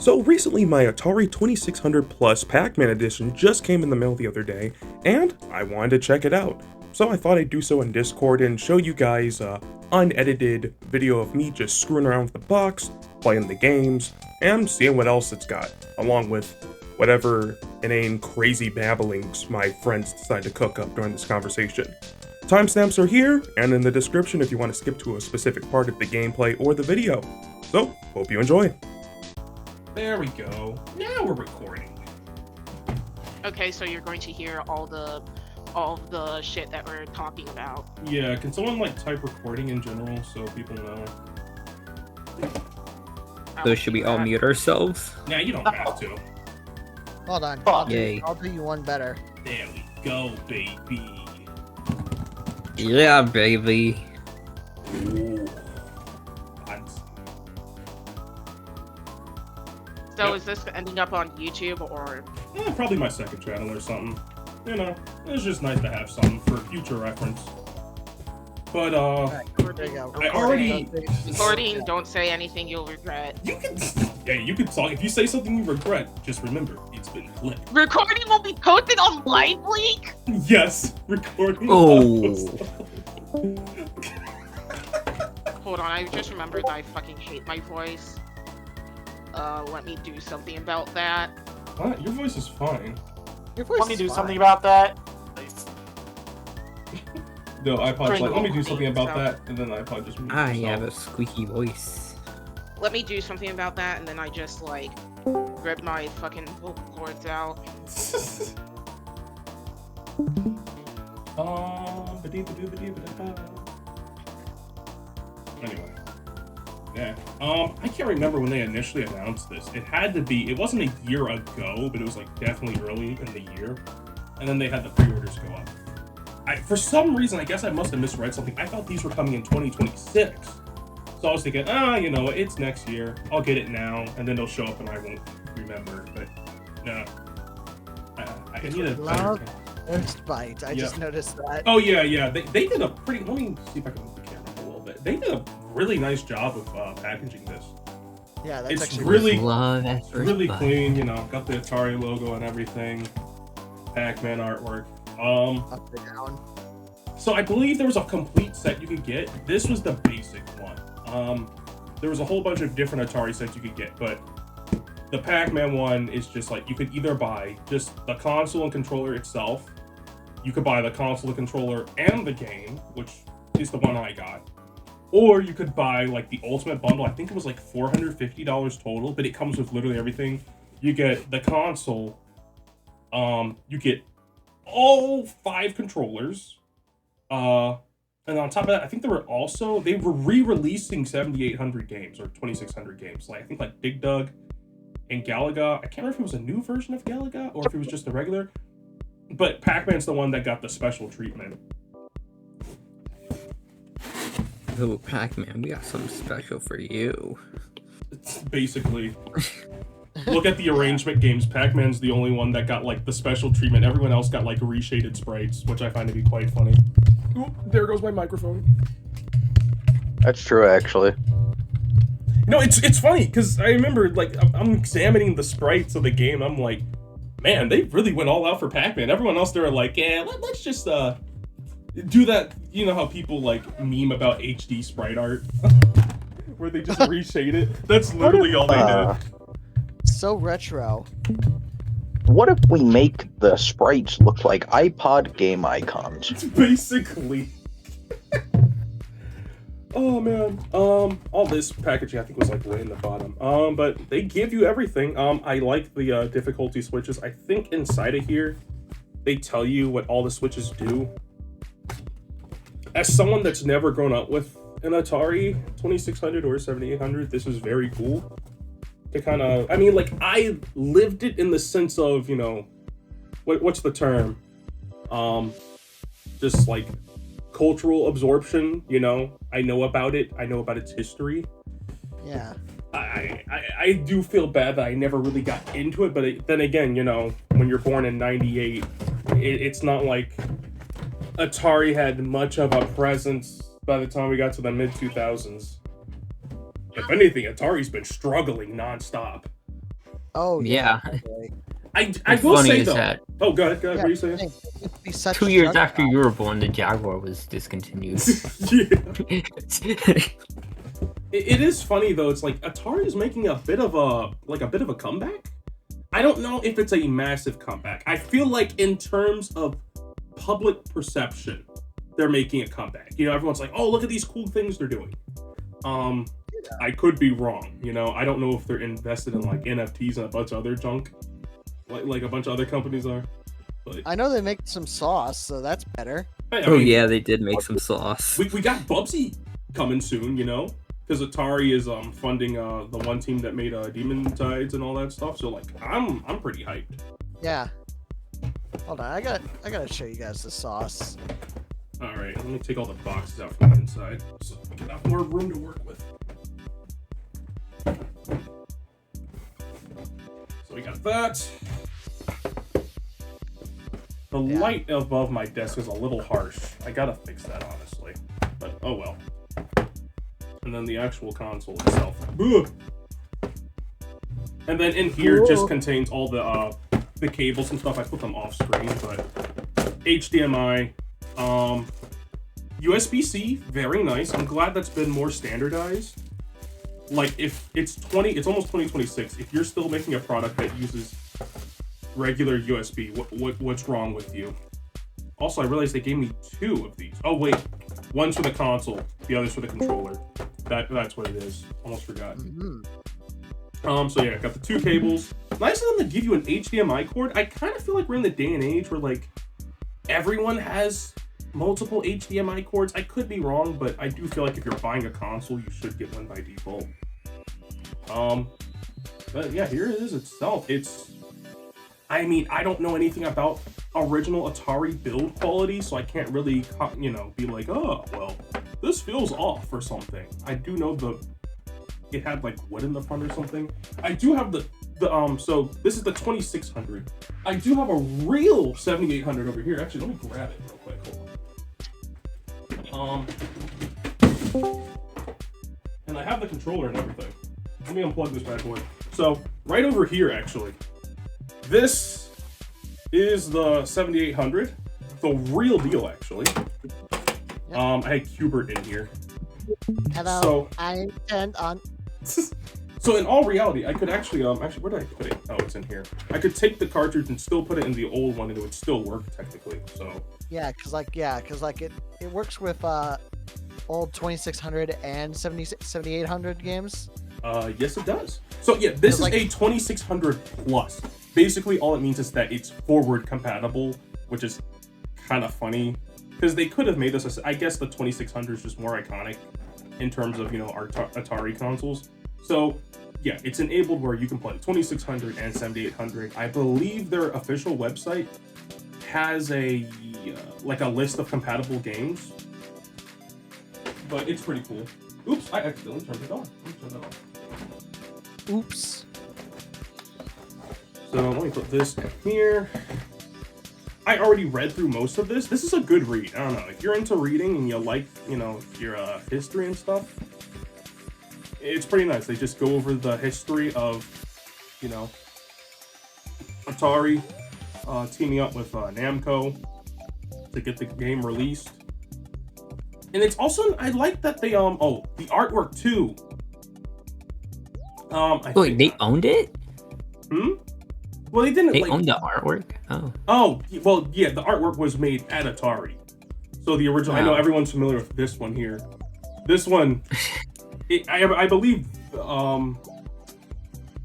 So recently my Atari 2600 Plus Pac-Man edition just came in the mail the other day, and I wanted to check it out. So I thought I'd do so in Discord and show you guys a unedited video of me just screwing around with the box, playing the games, and seeing what else it's got, along with whatever inane crazy babblings my friends decide to cook up during this conversation. Timestamps are here and in the description if you want to skip to a specific part of the gameplay or the video. So, hope you enjoy. There we go. Now we're recording. Okay, so you're going to hear all of the shit that we're talking about. Yeah, can someone type recording in general so people know? So should we all mute ourselves? Nah, you don't have to. Hold on. Yay. I'll do you one better. There we go, baby. Yeah, baby. Ooh. So is this ending up on YouTube or? Probably my second channel or something. You know, it's just nice to have something for future reference. But Alright, there you go. I already. Recording, don't say anything you'll regret. You can. Yeah, you can talk. If you say something you regret, just remember it's been clipped. Recording will be posted on Live Leak? Yes, recording. Oh. Hold on, I just remembered I fucking hate my voice. Let me do something about that. What? Your voice is fine. Your voice Let me is do fine. something about that. No, iPod's like, let me do Bring something it about up. that, and then iPod just moves I itself. have a squeaky voice. Let me do something about that, and then I just rip my fucking vocal cords out. Anyway. Yeah. I can't remember when they initially announced this. It had to be, it wasn't a year ago, but it was definitely early in the year. And then they had the pre-orders go up. For some reason, I guess I must have misread something. I thought these were coming in 2026. So I was thinking, you know, it's next year. I'll get it now, and then they'll show up and I won't remember. But no. I need a better. First bite. I just noticed that. Oh yeah. They did a pretty. Let me see if I can move the camera a little bit. They did a really nice job of packaging this. Yeah, that's It's actually really, Love at first really bite. clean. You know, got the Atari logo and everything. Pac-Man artwork. up and down. So I believe there was a complete set you could get. This was the basic one. There was a whole bunch of different Atari sets you could get, but the Pac-Man one is just you could either buy just the console and controller itself. You could buy the console, the controller, and the game, which is the one I got. Or you could buy the ultimate bundle. I think it was $450 total, but it comes with literally everything. You get the console. You get all 5 controllers. And on top of that, I think they were re-releasing 7,800 games or 2,600 games. I think Dig Dug and Galaga. I can't remember if it was a new version of Galaga or if it was just a regular. But Pac-Man's the one that got the special treatment. Oh, Pac-Man, we got something special for you. It's basically. Look at the arrangement games. Pac-Man's the only one that got the special treatment. Everyone else got reshaded sprites, which I find to be quite funny. Oop, there goes my microphone. That's true, actually. No, it's funny because I remember I'm examining the sprites of the game. I'm like, man, they really went all out for Pac-Man. Everyone else, they're like, yeah, let's just do that. You know how people meme about HD sprite art, where they just reshade it. That's literally all they did. So retro. What if we make the sprites look like iPod game icons? Basically. Oh man. All this packaging I think was way in the bottom. But they give you everything. I like the difficulty switches. I think inside of here they tell you what all the switches do. As someone that's never grown up with an Atari 2600 or 7800, this is very cool. To kind of, I lived it in the sense of, you know, what's the term? Just cultural absorption, you know. I know about it. I know about its history. Yeah. I do feel bad that I never really got into it, but then again, you know, when you're born in 98, it's not like Atari had much of a presence by the time we got to the mid-2000s. If anything, Atari's been struggling nonstop. Oh Yeah. Totally. I What's will funny say is though. that Oh, go ahead. What Yeah, are you saying? it would be such 2 years juggernaut. after you were born, the Jaguar was discontinued. Yeah. It is funny though. It's like Atari is making a bit of a comeback. I don't know if it's a massive comeback. I feel like in terms of public perception, they're making a comeback. You know, everyone's like, "Oh, look at these cool things they're doing." I could be wrong. You know, I don't know if they're invested in like NFTs and a bunch of other junk, like a bunch of other companies are. But I know they make some sauce, so that's better. hey, I Oh mean, yeah, they did make some sauce. we got Bubsy coming soon. You know, because Atari is funding the one team that made Demon Tides and all that stuff. So like, I'm pretty hyped. Yeah. Hold on, I gotta show you guys the sauce. All right, let me take all the boxes out from the inside so we can have more room to work with. So we got that. The light above my desk is a little harsh. I gotta fix that, honestly. But oh well. And then the actual console itself. Ugh. And then in here just contains all the cables and stuff. I put them off screen, but HDMI, USB-C, very nice. I'm glad that's been more standardized. Like if it's almost 2026. If you're still making a product that uses regular USB, what's wrong with you? Also, I realized they gave me 2 of these. Oh wait, one's for the console, the other's for the controller. That's what it is. Almost forgot. So yeah, I got the 2 cables. Nice of them to give you an HDMI cord. I kind of feel like we're in the day and age where like everyone has multiple HDMI cords. I could be wrong, but I do feel like if you're buying a console, you should get one by default. But yeah, here it is itself. I mean, I don't know anything about original Atari build quality, so I can't really, be like, oh, well, this feels off or something. I do know it had like wood in the front or something. I do have so this is the 2600. I do have a real 7800 over here. Actually, let me grab it real quick. Hold on. And I have the controller and everything. Let me unplug this bad boy. So right over here, actually, this is the 7800, the real deal, actually. I had Qbert in here. Hello, So- I turned on. So in all reality, I could actually, where did I put it? Oh, it's in here. I could take the cartridge and still put it in the old one, and it would still work technically. So Yeah, cause it works with old 2600 and 7800 games. yes, it does. So yeah, this is Like- a 2600 plus. Basically, all it means is that it's forward compatible, which is kind of funny because they could have made this. I guess the 2600 is just more iconic in terms of our Atari consoles. So yeah, it's enabled where you can play 2600 and 7800. I believe their official website has a list of compatible games, but it's pretty cool. Oops, I accidentally turned it on. Let me turn that off. Oops. So let me put this in here. I already read through most of this. This is a good read. I don't know if you're into reading and you like, your history and stuff. It's pretty nice. They just go over the history of, Atari teaming up with Namco to get the game released. And it's also, I like that they the artwork too. Wait, they owned it? Well, they didn't. They owned the artwork? Oh. Oh, well, yeah, the artwork was made at Atari. So the original, I know Wow. everyone's familiar with this one here. This one, I believe,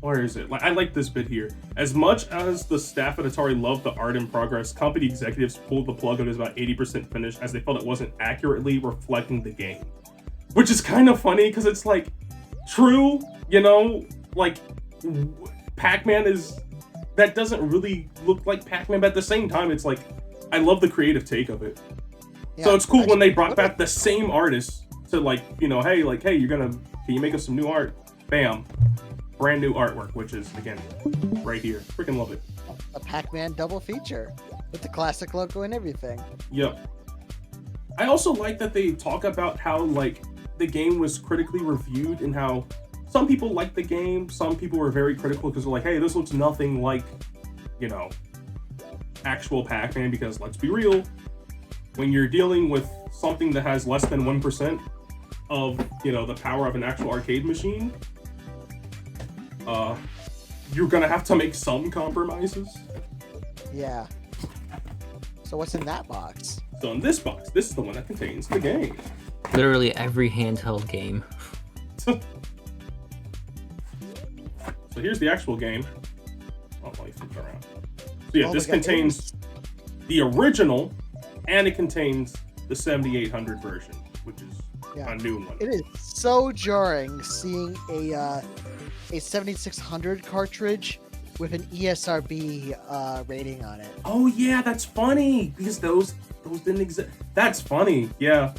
where is it? I like this bit here. As much as the staff at Atari loved the art in progress, company executives pulled the plug on it about 80% finished as they felt it wasn't accurately reflecting the game. Which is kind of funny because it's like, true, Pac-Man is... That doesn't really look like Pac-Man, but at the same time, it's like, I love the creative take of it. Yeah, So it's cool when they actually, brought back the same artist to hey, can you make us some new art? Bam. Brand new artwork, which is, again, right here. Freaking love it. a Pac-Man double feature with the classic logo and everything. Yep. I also like that they talk about how, the game was critically reviewed and how some people liked the game. Some people were very critical because they're like, hey, this looks nothing like, you know, actual Pac-Man. Because let's be real, when you're dealing with something that has less than 1% of, you know, the power of an actual arcade machine, you're gonna have to make some compromises. Yeah. So what's in that box? So in this box, this is the one that contains the game. Literally every handheld game. So here's the actual game. Oh, well, you flip it around. So yeah, Oh this my God, contains the original, and it contains the 7800 version, which is Yeah. a new one. It is so jarring seeing a 7600 cartridge with an ESRB rating on it. Oh yeah, that's funny because those didn't exist. That's funny. Yeah.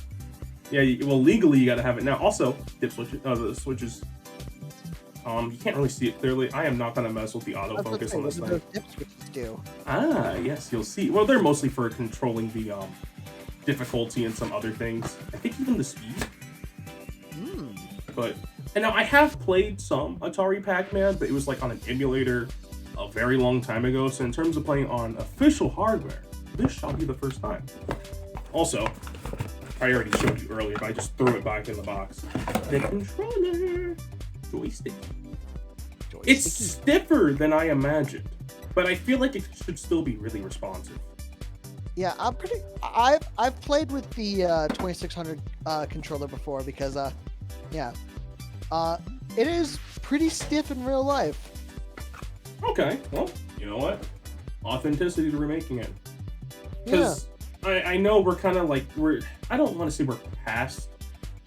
Well, legally you gotta have it now. Also, dip switches. The switches. You can't really see it clearly. I am not gonna mess with the autofocus on this What thing. do those dip switches do? Ah, yes, you'll see. Well, they're mostly for controlling the difficulty and some other things. I think even the speed. But and now I have played some Atari Pac-Man, but it was like on an emulator a very long time ago. So in terms of playing on official hardware, this shall be the first time. Also, I already showed you earlier, but I just threw it back in the box. The controller joystick. It's stiffer than I imagined, but I feel like it should still be really responsive. Yeah, I've played with the 2600 controller before because it is pretty stiff in real life. Okay, well, you know what? Authenticity to remaking it. Yeah. Because I know we're kind of like, I don't want to say we're past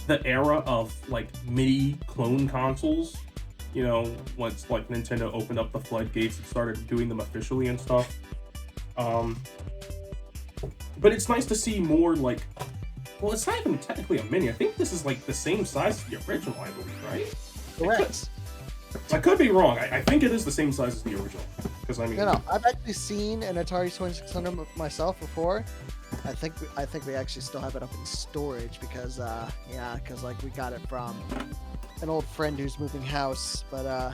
the era of like MIDI clone consoles. You know, once like Nintendo opened up the floodgates and started doing them officially and stuff. But it's nice to see more like, well, it's not even technically a mini. I think this is like the same size as the original, I believe, right? Correct. I could be wrong. I think it is the same size as the original. Because I mean, No, I've actually seen an Atari 2600 myself before. I think we actually still have it up in storage because because like we got it from an old friend who's moving house, but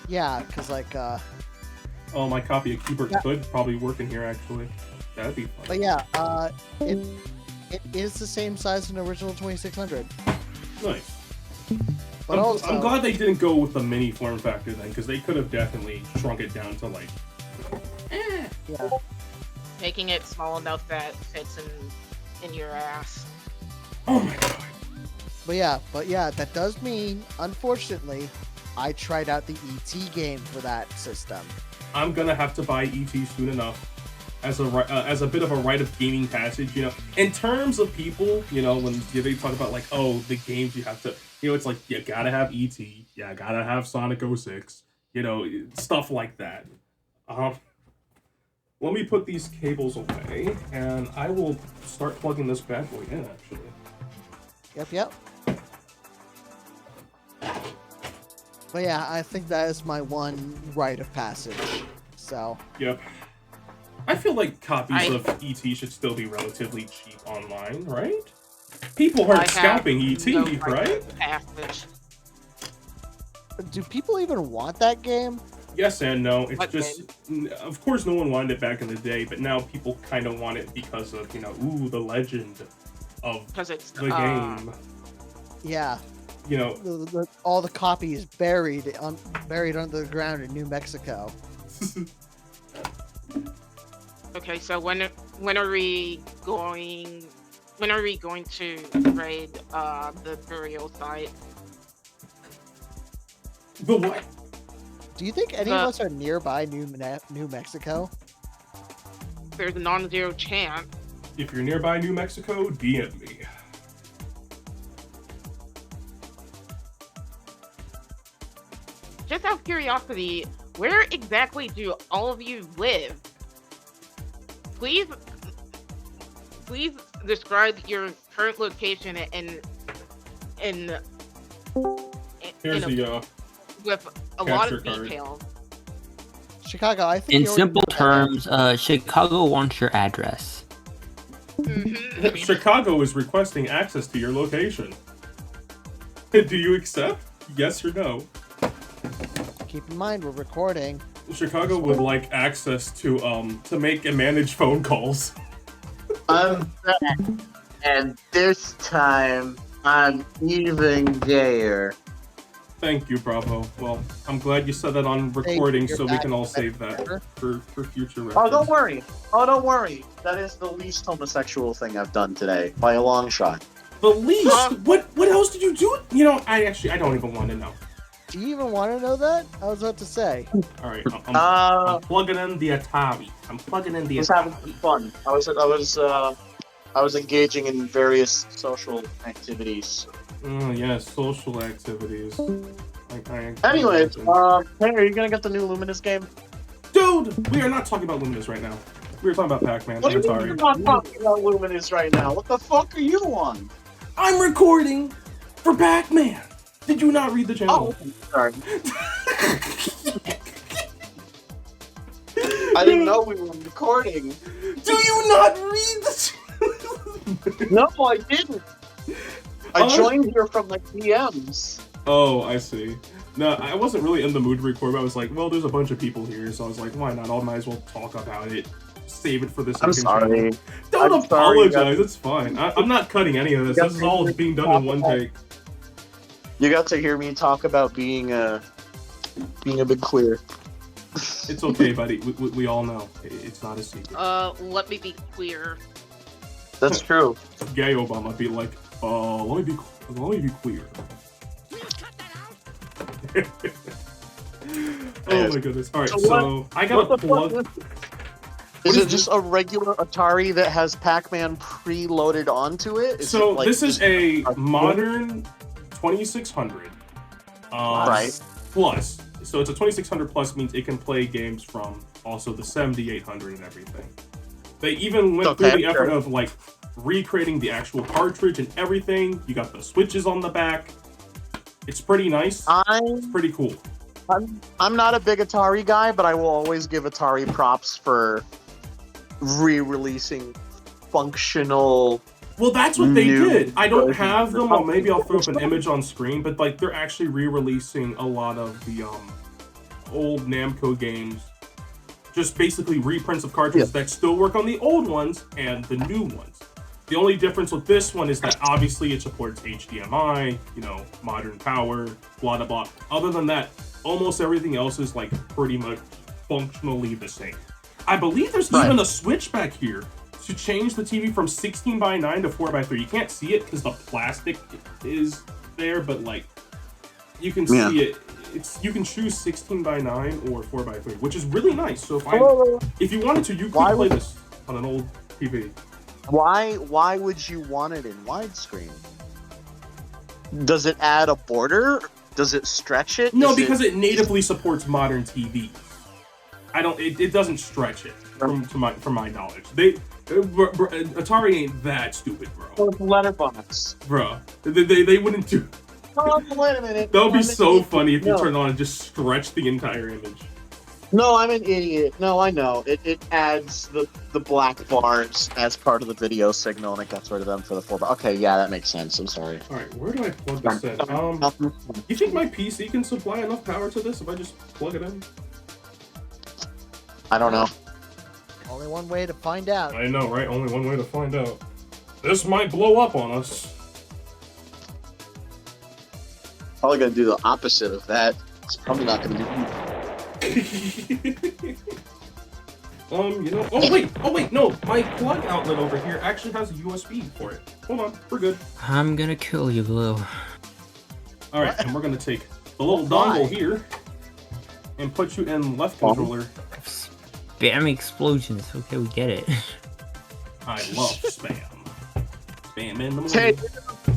because like oh, my copy of Qbert could probably work in here actually. That'd be fun. but it is the same size as an original 2600. Nice. But also, I'm glad they didn't go with the mini form factor then, because they could have definitely shrunk it down to like. yeah. Making it small enough that fits in your ass. Oh my god. But yeah, that does mean, unfortunately, I tried out the ET game for that system. I'm gonna have to buy ET soon enough, as a bit of a rite of gaming passage. You know, in terms of people, you know, when they talk about like, oh, the games you have to, you know, it's like you gotta have ET, yeah, gotta have Sonic 06, you know, stuff like that. Let me put these cables away, and I will start plugging this bad boy in. Actually. Yep. But yeah, I think that is my one rite of passage. So. Yep. I feel like copies of ET should still be relatively cheap online, right? People aren't scalping ET, right? Passage. Do people even want that game? Yes and no. It's What just, of course, no one wanted it back in the day, but now people kind of want it because of, you know, the legend of Because it's the game. Yeah. You know, All the copies buried under the ground in New Mexico. Okay, so when are we going to raid the burial site? the what? Do you think any of us are nearby New Mexico? There's a non-zero chance. If you're nearby New Mexico, DM me. Just out of curiosity, where exactly do all of you live? Please describe your current location with a lot of capture card. detail. Chicago, I think. In you already simple know that. terms, Chicago wants your address. Mm-hmm. Chicago is requesting access to your location. Do you accept? Yes or no? Keep in mind, we're recording. Chicago would like access to make and manage phone calls. I'm back, and this time I'm even gayer. Thank you, Bravo. Well, I'm glad you said that on recording you're so we back. can all save that for future reference. Oh, don't worry. Oh, don't worry. That is the least homosexual thing I've done today, by a long shot. The least? What else did you do? You know, I don't even want to know. Do you even want to know that? I was about to say. All right, I'm plugging in the Atari. I'm plugging in the I was Atari. having some fun. I was engaging in various social activities. Oh yeah, social activities. Anyways, hey, are you gonna get the new Luminous game? Dude, we are not talking about Luminous right now. We were talking about Pac-Man What and do you mean you're not Atari. talking about Luminous right now? What the fuck are you on? I'm recording for Pac-Man. Did you not read the channel? Oh, sorry. I didn't know we were recording. Do you not read the channel? No, I didn't. I joined here from the DMs. Oh, I see. No, I wasn't really in the mood to record, but I was like, well, there's a bunch of people here, so I was like, why not? I might as well talk about it. Save it for this. I'm sorry. Don't I'm sorry, apologize. It's fine. I'm not cutting any of this. This is all being done in one take. You got to hear me talk about being a bit queer. It's okay, buddy. We all know. It's not a secret. Let me be queer. That's true. Gay Obama be like, let me be queer. Oh my goodness. Alright, so I got a plug. Is it just a regular Atari that has Pac-Man preloaded onto it? So this is a modern 2600 right. plus. So it's a 2600 plus means it can play games from also the 7800 and everything. They even went through the effort of like recreating the actual cartridge and everything. You got the switches on the back. It's pretty nice. It's pretty cool. I'm not a big Atari guy, but I will always give Atari props for re-releasing functional. Well, that's what they did. I don't have them. Well, maybe I'll throw up an image on screen, but like they're actually re-releasing a lot of the old Namco games. Just basically reprints of cartridges that still work on the old ones and the new ones. The only difference with this one is that obviously it supports HDMI, you know, modern power, blah blah blah. Other than that, almost everything else is like pretty much functionally the same. I believe there's even a switch back here to change the TV from 16:9 to 4:3. You can't see it because the plastic is there, but like you can see it. You can choose 16:9 or 4:3, which is really nice. So if you wanted to, you could play this on an old TV. Why would you want it in widescreen? Does it add a border? Does it stretch it? No, because it natively supports modern TVs. It doesn't stretch it from my knowledge. Atari ain't that stupid, bro. Oh, it's letterbox. Bro, they wouldn't do. Oh, wait a minute. That would be so funny if you turned on and just stretched the entire image. No, I'm an idiot. No, I know. It adds the black bars as part of the video signal, and it gets rid of them for the 4 bar. Okay, yeah, that makes sense. I'm sorry. All right, where do I plug this in? You think my PC can supply enough power to this if I just plug it in? I don't know. Only one way to find out. I know, right? Only one way to find out. This might blow up on us. Probably gonna do the opposite of that. It's probably not gonna do. You know. Oh wait, no. My plug outlet over here actually has a USB for it. Hold on, we're good. I'm gonna kill you, Blue. All right, and we're gonna take the little dongle here and put you in left controller. Spam explosions. Okay, we get it. I love spam. Spam in the morning. Hey,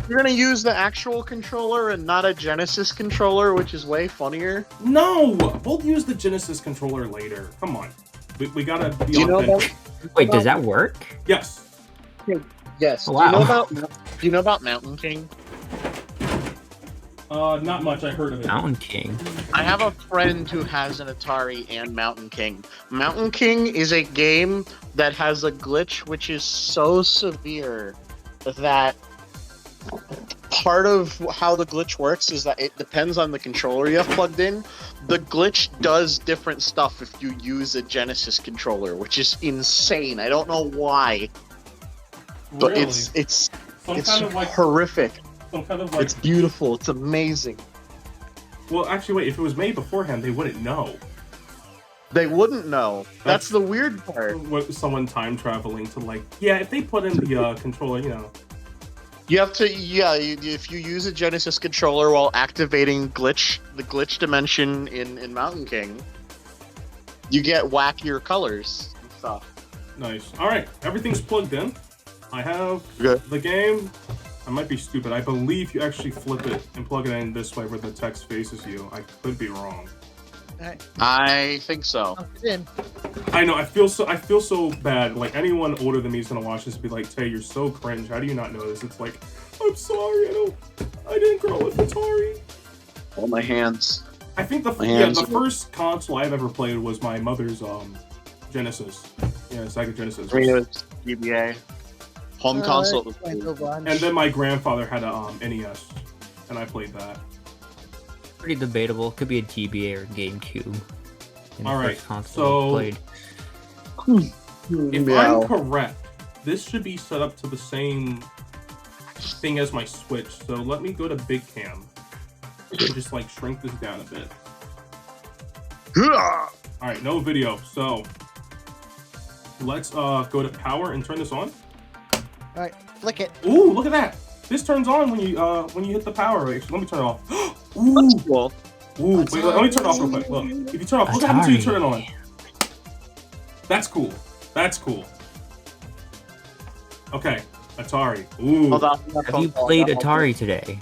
you're gonna use the actual controller and not a Genesis controller, which is way funnier. No, we'll use the Genesis controller later. Come on, we gotta be Do you know authentic. Wait, does that work? Yes. Yes. Wow. Do you know about Mountain King? Not much. I heard of it. Mountain King. I have a friend who has an Atari and Mountain King. Mountain King is a game that has a glitch which is so severe that part of how the glitch works is that it depends on the controller you have plugged in. The glitch does different stuff if you use a Genesis controller, which is insane. I don't know why, but Really? it's Some kind of like horrific. some kind of like. It's beautiful. It's amazing. Well, actually, wait. If it was made beforehand, they wouldn't know. They wouldn't know. That's the weird part. What someone time traveling to like, yeah, if they put in the controller, you know. You have to, if you use a Genesis controller while activating the glitch dimension in Mountain King, you get wackier colors and stuff. Nice. All right, everything's plugged in. I have the game. I might be stupid. I believe you actually flip it and plug it in this way where the text faces you. I could be wrong. I think so. I know. I feel so bad. Like anyone older than me is gonna watch this and be like, "Tay, you're so cringe. How do you not know this?" It's like, I'm sorry. I didn't grow up with Atari. Oh, my hands. I think the first console I've ever played was my mother's Genesis. Yeah, Sega Genesis. GBA. Home console. And then my grandfather had a NES, and I played that. Pretty debatable. Could be a GBA or GameCube. All right, so played. If I'm correct, this should be set up to the same thing as my Switch. So let me go to Big Cam and just like shrink this down a bit. All right, no video. So let's go to power and turn this on. All right, flick it. Ooh, look at that! This turns on when you hit the power. Actually, let me turn it off. Ooh. That's cool. Ooh, wait, let me turn it off real quick. Look, if you turn it off, look what happens when you turn it on. That's cool. That's cool. Okay, Atari. Ooh. Have you played Atari today?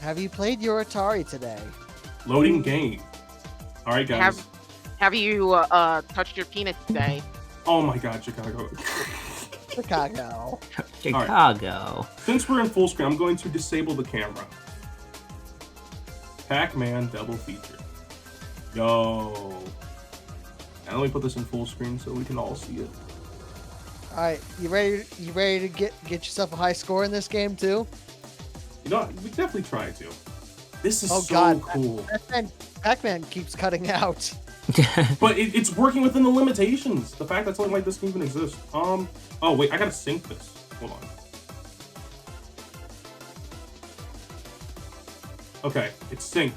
Have you played your Atari today? Loading game. All right, guys. Have you touched your penis today? Oh my God, Chicago. Chicago. Chicago. Right. Since we're in full screen, I'm going to disable the camera. Pac-Man double feature. Yo. Now let me put this in full screen so we can all see it. All right, you ready to get yourself a high score in this game too? You know, we definitely try to. This is cool. Pac-Man keeps cutting out. But it's working within the limitations. The fact that something like this can even exist. Oh wait, I gotta sync this. Hold on. Okay, it's synced.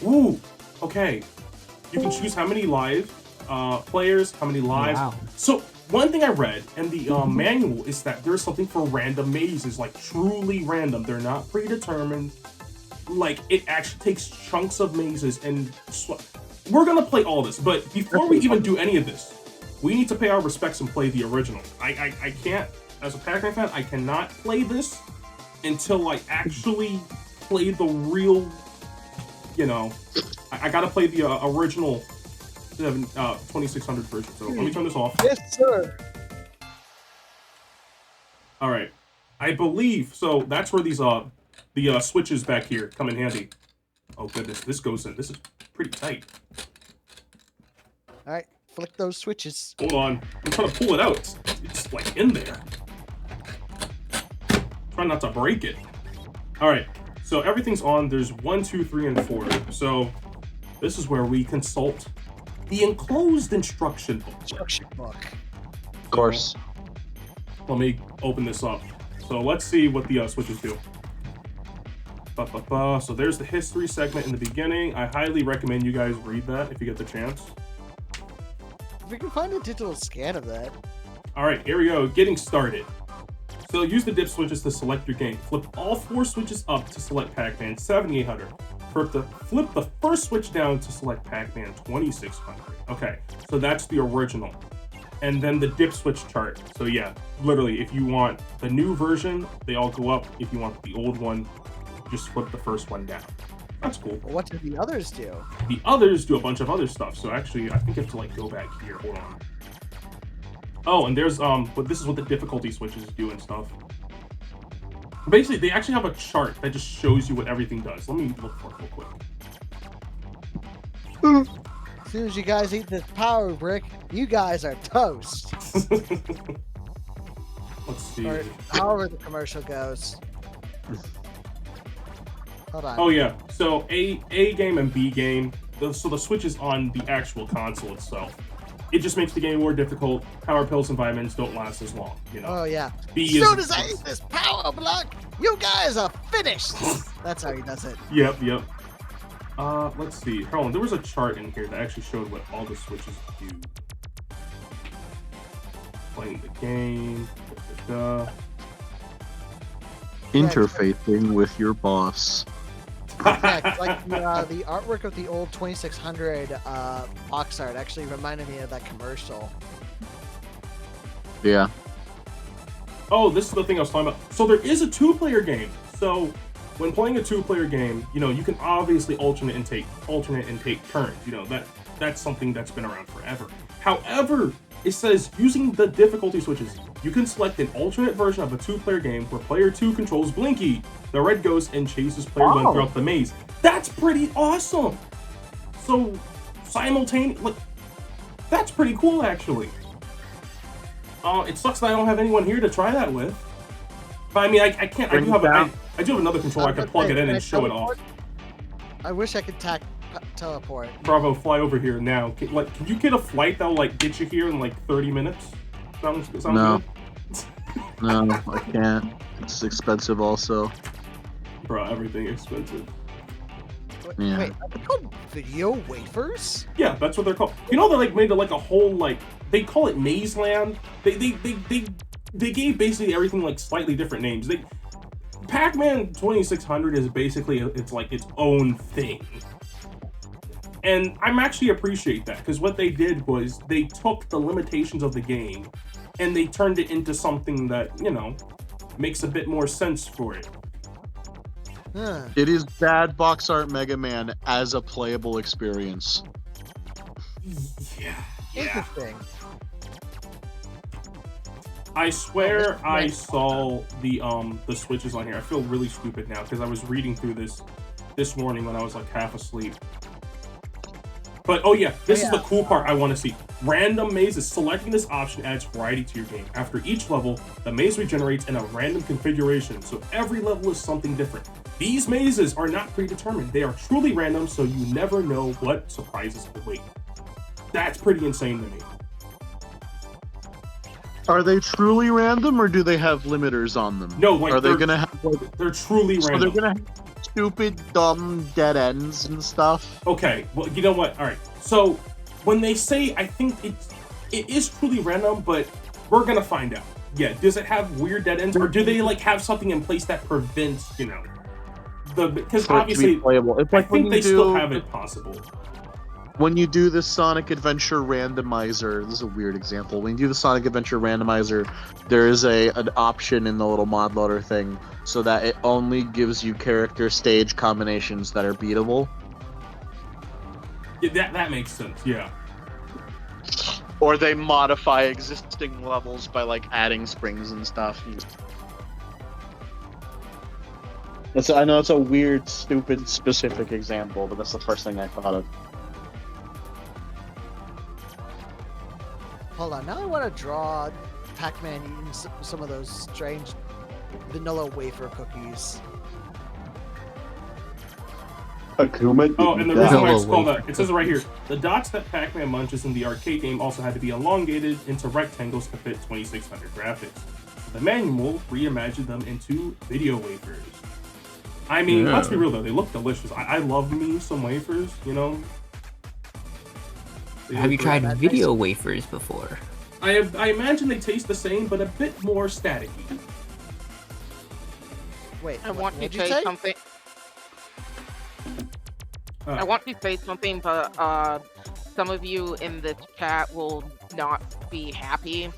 Ooh, okay. You can choose how many live players, how many lives. Wow. So one thing I read in the manual is that there's something for random mazes, like truly random. They're not predetermined. Like it actually takes chunks of mazes and we're gonna play all this. But before we even do any of this, we need to pay our respects and play the original. I can't, as a Pac-Man fan, I cannot play this until I actually play the real, you know, I gotta play the original 2600 version. So let me turn this off. Yes, sir. All right, I believe so. That's where these the switches back here come in handy. Oh goodness, this goes in. This is pretty tight. All right, flick those switches. Hold on, I'm trying to pull it out. It's like in there. Try not to break it. All right. So everything's on. There's 1, 2, 3, and 4. So this is where we consult the enclosed instruction book. Of course. Let me open this up. So let's see what the switches do. So there's the history segment in the beginning. I highly recommend you guys read that if you get the chance. If we can find a digital scan of that. All right, here we go. Getting started. So use the dip switches to select your game. Flip all 4 switches up to select Pac-Man 7800. Flip the first switch down to select Pac-Man 2600. Okay, so that's the original. And then the dip switch chart. So yeah, literally, if you want the new version, they all go up. If you want the old one, just flip the first one down. That's cool. Well, what do the others do? The others do a bunch of other stuff. So actually, I think I have to like go back here. Hold on. Oh, and there's but this is what the difficulty switches do and stuff. Basically, they actually have a chart that just shows you what everything does. Let me look for it real quick. As soon as you guys eat this power brick, you guys are toast. Let's see. Or however the commercial goes. Hold on. Oh yeah. So A game and B game. So the Switch is on the actual console itself. It just makes the game more difficult. Power pills and vitamins don't last as long. You know. Oh yeah. B As soon is- as I eat this power block, you guys are finished. That's how he does it. Yep. Let's see. Hold on. There was a chart in here that actually showed what all the Switches do. Playing the game. Interfacing with your boss. Yeah, like the artwork of the old 2600 box art actually reminded me of that commercial. Yeah. Oh, this is the thing I was talking about. So there is a 2-player game. So when playing a 2-player game, you know, you can obviously alternate and take turns. You know, that's something that's been around forever. However, it says using the difficulty switches, you can select an alternate version of a 2-player game where player 2 controls Blinky, the red ghost, and chases player 1 throughout the maze. That's pretty awesome. So simultaneous, like, that's pretty cool actually. It sucks that I don't have anyone here to try that with. But I mean, I can't. I do have another controller. I can plug it in and show it off. I wish I could teleport. Bravo, fly over here now. Can you get a flight that'll like get you here in like 30 minutes? Sounds No. good? No, I can't. It's expensive also. Bro, everything expensive. Yeah. Wait, are they called video wafers? Yeah, that's what they're called. You know, they like made like a whole like they call it Maze Land. They gave basically everything like slightly different names. Pac-Man 2600 is basically it's like its own thing. And I'm actually appreciate that because what they did was they took the limitations of the game and they turned it into something that, you know, makes a bit more sense for it. Huh. It is bad box art Mega Man as a playable experience. Yeah. Interesting. I swear Oh, I this- saw the switches on here. I feel really stupid now because I was reading through this morning when I was like half asleep. But oh yeah, this is the cool part I want to see. Random mazes. Selecting this option adds variety to your game. After each level, the maze regenerates in a random configuration, so every level is something different. These mazes are not predetermined. They are truly random, so you never know what surprises await. That's pretty insane to me. Are they truly random, or do they have limiters on them? No, like are they they're- gonna have? Like, They're truly so random. they're gonna have stupid, dumb dead ends and stuff. Okay, well, you know what? All right. So when they say, I think it is truly random, but we're gonna find out. Yeah, does it have weird dead ends, or do they like have something in place that prevents, you know, because For it to be obviously playable. It's I like when think you they still do- have it possible. When you do the Sonic Adventure randomizer, this is a weird example. When you do the Sonic Adventure randomizer, there is an option in the little mod loader thing so that it only gives you character stage combinations that are beatable. Yeah, that makes sense. Yeah. Or they modify existing levels by like adding springs and stuff. I know it's a weird, stupid, specific example, but that's the first thing I thought of. Hold on, now I want to draw Pac-Man eating some of those strange vanilla wafer cookies. Akuma. Oh, and the reason why it's Hello, called wafer that, it says it right here. The dots that Pac-Man munches in the arcade game also had to be elongated into rectangles to fit 2600 graphics. The manual reimagined them into video wafers. I mean, let's be real though, they look delicious. I love me some wafers, you know. They Have you look tried good. video wafers before? I imagine they taste the same, but a bit more staticky. Wait, I want to what'd you say say? something. I want to say something, but some of you in the chat will not be happy.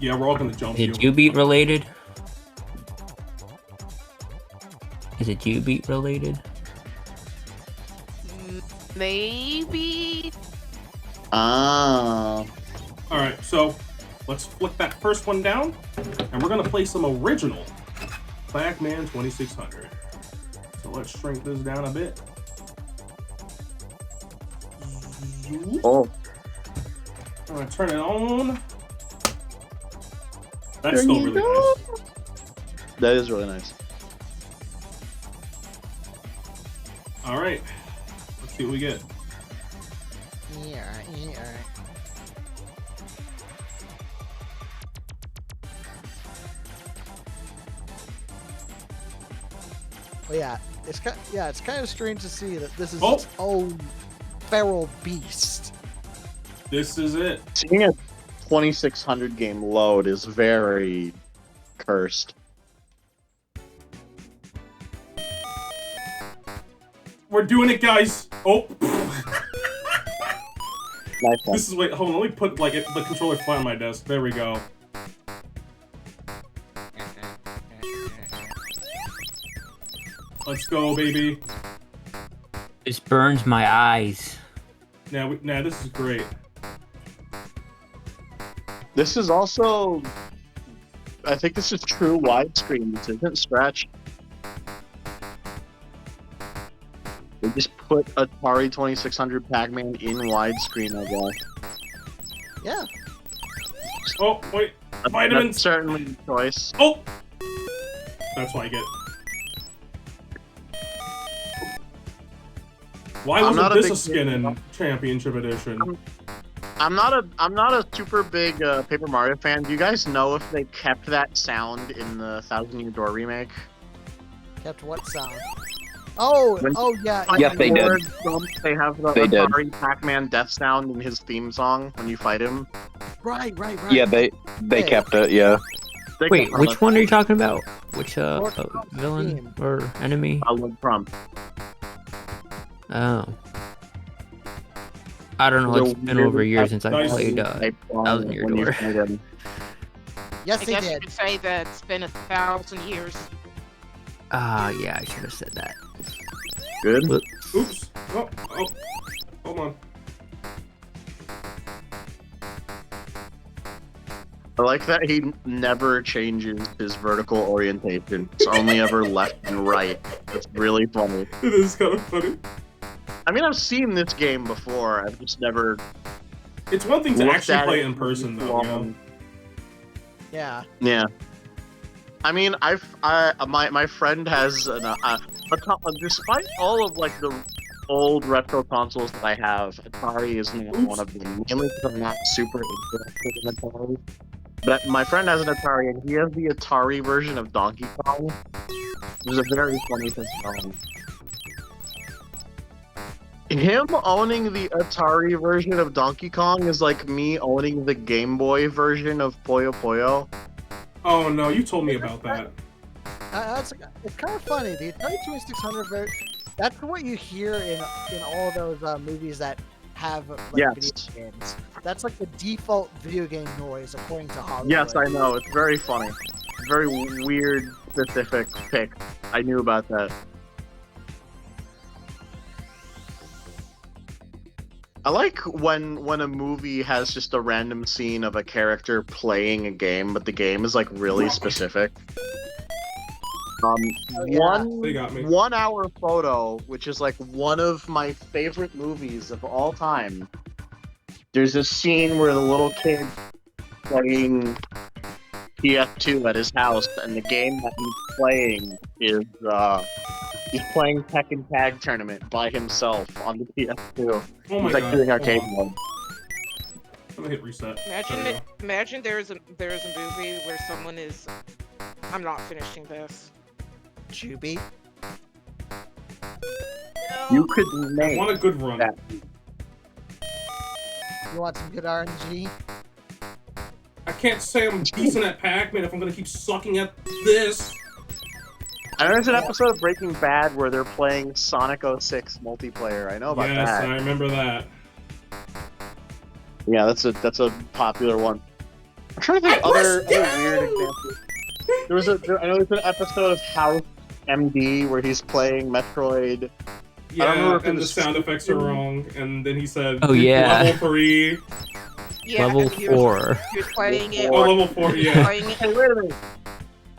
Yeah, we're all gonna jump Is it you. Qbert related? Is it Qbert related? Maybe. Ah. Alright, so let's flick that first one down, and we're gonna play some original Pac-Man 2600. So let's shrink this down a bit. Oh. I'm gonna turn it on. That's still really nice. That is really nice. All right. Let's see what we get. Yeah, yeah. Oh yeah, it's kind of strange to see that this is its own feral beast. This is it. Seeing a 2600 game load is very cursed. We're doing it, guys. Oh. Nice one. This is wait. Hold on. Let me put like the controller flat on my desk. There we go. Let's go, baby. This burns my eyes. Now, this is great. This is also, I think this is true widescreen. This isn't stretch. They just put Atari 2600 Pac-Man in widescreen, I guess. Yeah. Oh, wait. Vitamins. That's certainly the choice. Oh! That's what I get. Why wasn't this a skin in Championship Edition? I'm not a super big Paper Mario fan. Do you guys know if they kept that sound in the Thousand Year Door remake? Kept what sound? Oh, yeah. Yes, they did. They have the They did. Atari Pac-Man death sound in his theme song when you fight him. Right. Yeah, they kept it. Yeah. They Wait, kept which one are you talking about? Which Lord villain Theme. or enemy? Lord Crump. Oh. I don't know. It's been over a year since I Nice. played Thousand Year Door. Yes, I they guess you did. could say that it's been 1,000 years. Yeah, I should have said that. Good. Whoops. Oops. Oh, hold on. I like that he never changes his vertical orientation. It's only ever left and right. It's really funny. It is kind of funny. I mean, I've seen this game before. I've just never. It's one thing to looked actually at play it in person, though. You know? Yeah. Yeah. I mean, my friend has despite all of like the old retro consoles that I have, Atari is not one of them. Mainly because I'm not super interested in Atari. But my friend has an Atari, and he has the Atari version of Donkey Kong. Which is a very funny thing to know. Him owning the Atari version of Donkey Kong is like me owning the Game Boy version of Puyo Puyo. Oh no, you told me about that. It's kind of funny. The Atari 2600 version, that's what you hear in all those movies that have like Yes. video games. That's like the default video game noise according to Hollywood. Yes, I know. It's very funny. Very weird, specific pick. I knew about that. I like when a movie has just a random scene of a character playing a game, but the game is like really specific. yeah. They got me. 1 hour photo, which is like one of my favorite movies of all time. There's a scene where the little kid playing PS2 at his house, and the game that he's playing is he's playing Tekken Tag Tournament by himself on the PS2. Oh my He's like god. doing Hold arcade on. mode. I'm gonna hit reset. Imagine there's a movie where someone is. I'm not finishing this. Juby. You could I make want a good run. that. You want some good RNG? I can't say I'm decent at Pac-Man if I'm gonna keep sucking at this. I know there's an episode of Breaking Bad where they're playing Sonic 06 multiplayer. I know about Yes, that. I remember that. Yeah, that's a popular one. I'm trying to think of other weird examples. I know there's an episode of House MD where he's playing Metroid. I don't remember Yeah, if it and the was sound effects are wrong, and then he said, Oh, yeah. level 3. Yeah, Level and he was- 4. He was playing it. Oh, level 4, He was yeah. playing it. Hey, wait a minute.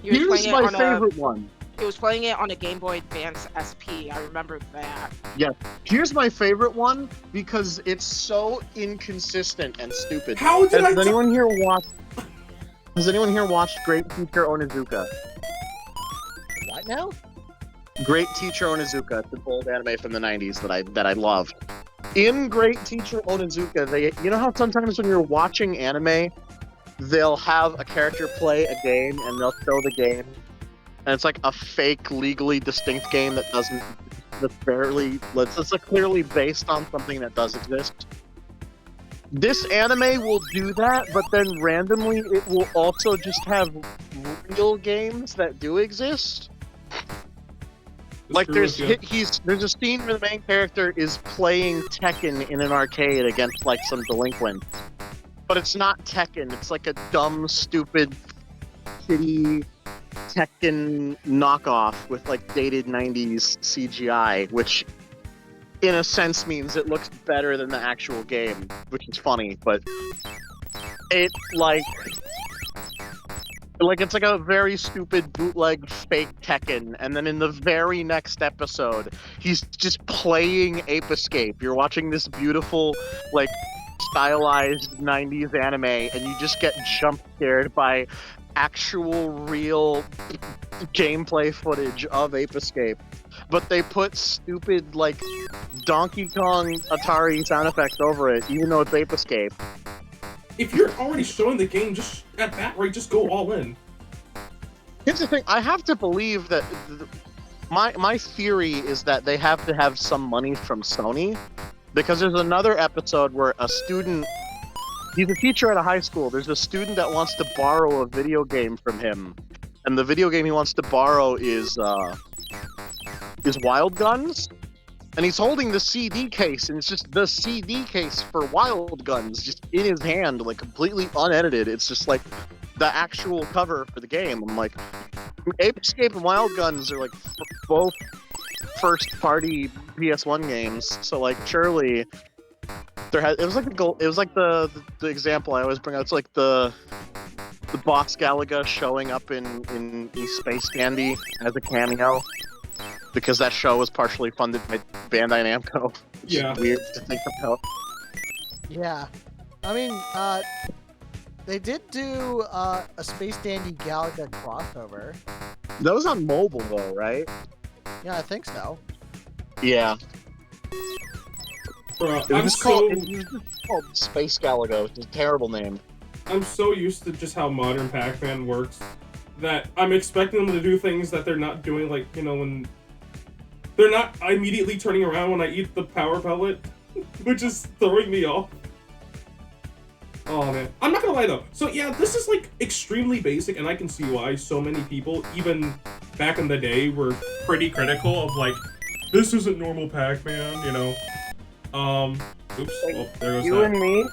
He was Here's playing it my on favorite one. He was playing it on a Game Boy Advance SP. I remember that. Here's my favorite one because it's so inconsistent and stupid. How did Has I anyone here watched Great Teacher Onizuka? What now? Great Teacher Onizuka. It's an old anime from the 90s that I loved. In Great Teacher Onizuka, you know how sometimes when you're watching anime, they'll have a character play a game and they'll show the game, and it's like a fake, legally distinct game that doesn't. It's like clearly based on something that does exist. This anime will do that, but then randomly it will also just have real games that do exist. Like there's a scene where the main character is playing Tekken in an arcade against like some delinquent, but it's not Tekken. It's like a dumb, stupid, shitty Tekken knockoff with like dated 90s CGI, which in a sense means it looks better than the actual game, which is funny, but it it's like a very stupid bootleg fake Tekken, and then in the very next episode, he's just playing Ape Escape. You're watching this beautiful, like, stylized 90s anime, and you just get jump scared by actual, real gameplay footage of Ape Escape. But they put stupid, like, Donkey Kong Atari sound effects over it, even though it's Ape Escape. If you're already showing the game, just at that rate, just go all in. Here's the thing, I have to believe that my theory is that they have to have some money from Sony, because there's another episode where a student, he's a teacher at a high school, there's a student that wants to borrow a video game from him, and the video game he wants to borrow is Wild Guns. And he's holding the CD case, and it's just the CD case for Wild Guns just in his hand, like completely unedited. It's just like the actual cover for the game. I'm like, Ape Escape and Wild Guns are like both first-party PS1 games, so like surely it was like the example I always bring out. It's like the Boss Galaga showing up in Space Dandy as a cameo. Because that show was partially funded by Bandai Namco. Yeah. Weird to think about. Yeah. I mean, they did do a Space Dandy Galaga crossover. That was on mobile, though, right? Yeah, I think so. Yeah. Bro, It was just called Space Galaga, which is a terrible name. I'm so used to just how modern Pac-Man works that I'm expecting them to do things that they're not doing, like, you know, when they're not immediately turning around when I eat the power pellet, which is throwing me off. Oh man, I'm not gonna lie though. So yeah, this is like extremely basic, and I can see why so many people, even back in the day, were pretty critical of like, this isn't normal Pac-Man, you know. Oops, oh, there goes You that. and me?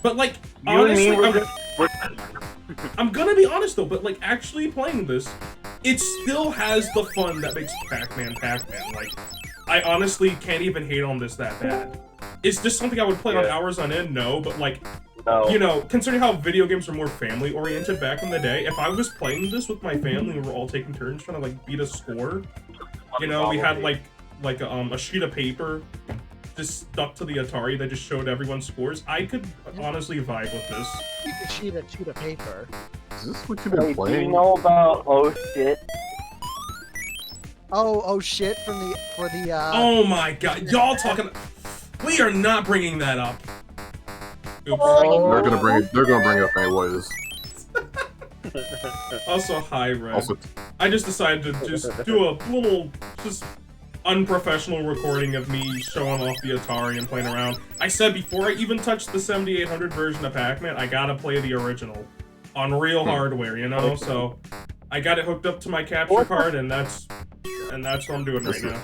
But like, You and me honestly, were I'm gonna be honest though, but like actually playing this, it still has the fun that makes Pac-Man Pac-Man. Like, I honestly can't even hate on this that bad. Is this something I would play on hours on end? No, but like, you know, considering how video games are more family-oriented back in the day, if I was playing this with my family and we were all taking turns trying to like beat a score, you know, we had like a sheet of paper just stuck to the Atari that just showed everyone's scores, I could honestly vibe with this. You could cheat a sheet of paper. Is this what you've been Do you playing? know about Oh Shit? Oh shit! For the. Oh my god, y'all talking? We are not bringing that up. Oops. They're gonna bring it up anyways. Also, hi, Red. Also, I just decided to just do a little, just unprofessional recording of me showing off the Atari and playing around. I said before I even touched the 7800 version of Pac-Man, I gotta play the original on real hardware, you know. So I got it hooked up to my capture card, and that's what I'm doing right now.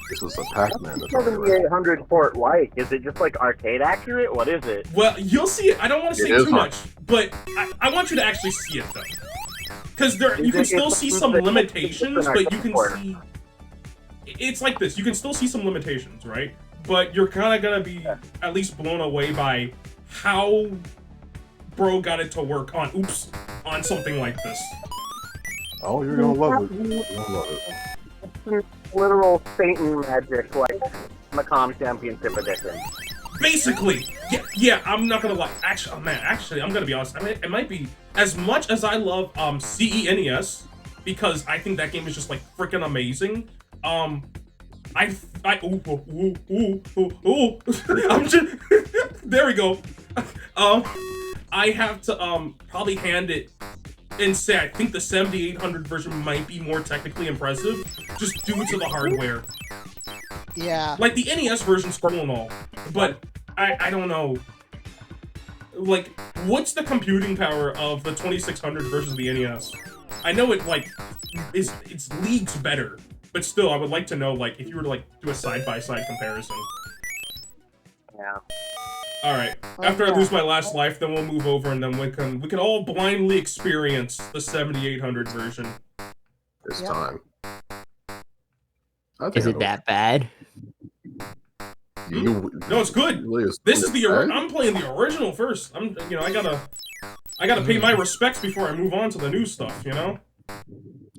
this is a Pac-Man Atari, right? 7800 port like, is it just like arcade accurate? What is it? Well, you'll see it. I don't want to say It is too much, but I want you to actually see it though, because you can still see some limitations, but you can see. It's like this. You can still see some limitations, right? But you're kind of gonna be at least blown away by how bro got it to work on something like this. Oh, you're gonna love it. You're gonna love it. Literal Satan magic, like Macom Championship Edition. Basically, yeah. I'm not gonna lie. Actually, I'm gonna be honest. I mean, it might be as much as I love CENES. because I think that game is just like freaking amazing. I'm just there we go. I have to probably hand it and say I think the 7800 version might be more technically impressive, just due to the hardware. Yeah. Like the NES version's cool and all, but I don't know. Like, what's the computing power of the 2600 versus the NES? I know it like it's leagues better, but still, I would like to know like if you were to like do a side-by-side comparison. Yeah. All right. After I lose my last life, then we'll move over, and then we can all blindly experience the 7800 version. This Yep. time. Is it that bad? You, No, it's good. really This is the bad? I'm playing the original first. I gotta pay my respects before I move on to the new stuff. You know.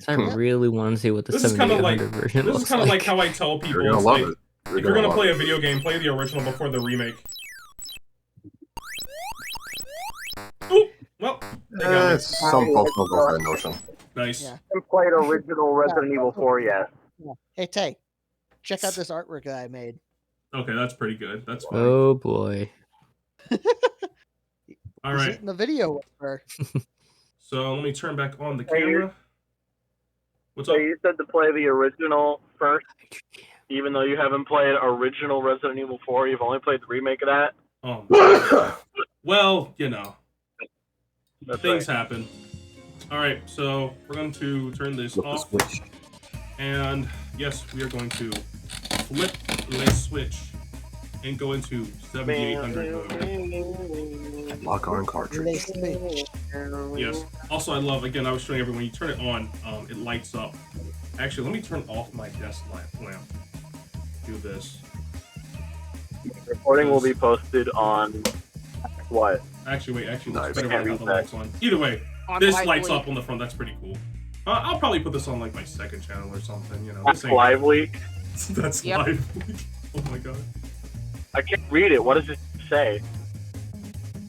I really want to see what the This is kind of 7800 like version this looks is kind of like how I tell people. You're gonna It's love like, it. if you're gonna love play it. a video game, play the original before the remake. Ooh, well, they got me. Some folks don't go for that notion. Nice. Yeah. I haven't played original Resident Evil 4 yet. Hey Tay, check out this artwork that I made. Okay, that's pretty good. That's fine. Oh boy. All He's right. in the video with her. So let me turn back on the camera. What's So up? you said to play the original first, even though you haven't played original Resident Evil 4, you've only played the remake of that? Well, you know, That's things right. happen. All right, so we're going to turn this Flip the off, switch. and yes, we are going to flip the switch and go into 7800 mode. Lock on They cartridge. switch. Yes. Also, I love, again, I was showing everyone, when you turn it on, it lights up. Actually, let me turn off my desk lamp. Do this. Recording will be posted on what? Actually, wait, Nice. it's better when I have the lights on. Either way, On this Lively. lights up on the front. That's pretty cool. I'll probably put this on like my second channel or something. You know, That's this ain't- lively. That's Yep. live. Oh my god. I can't read it. What does it say?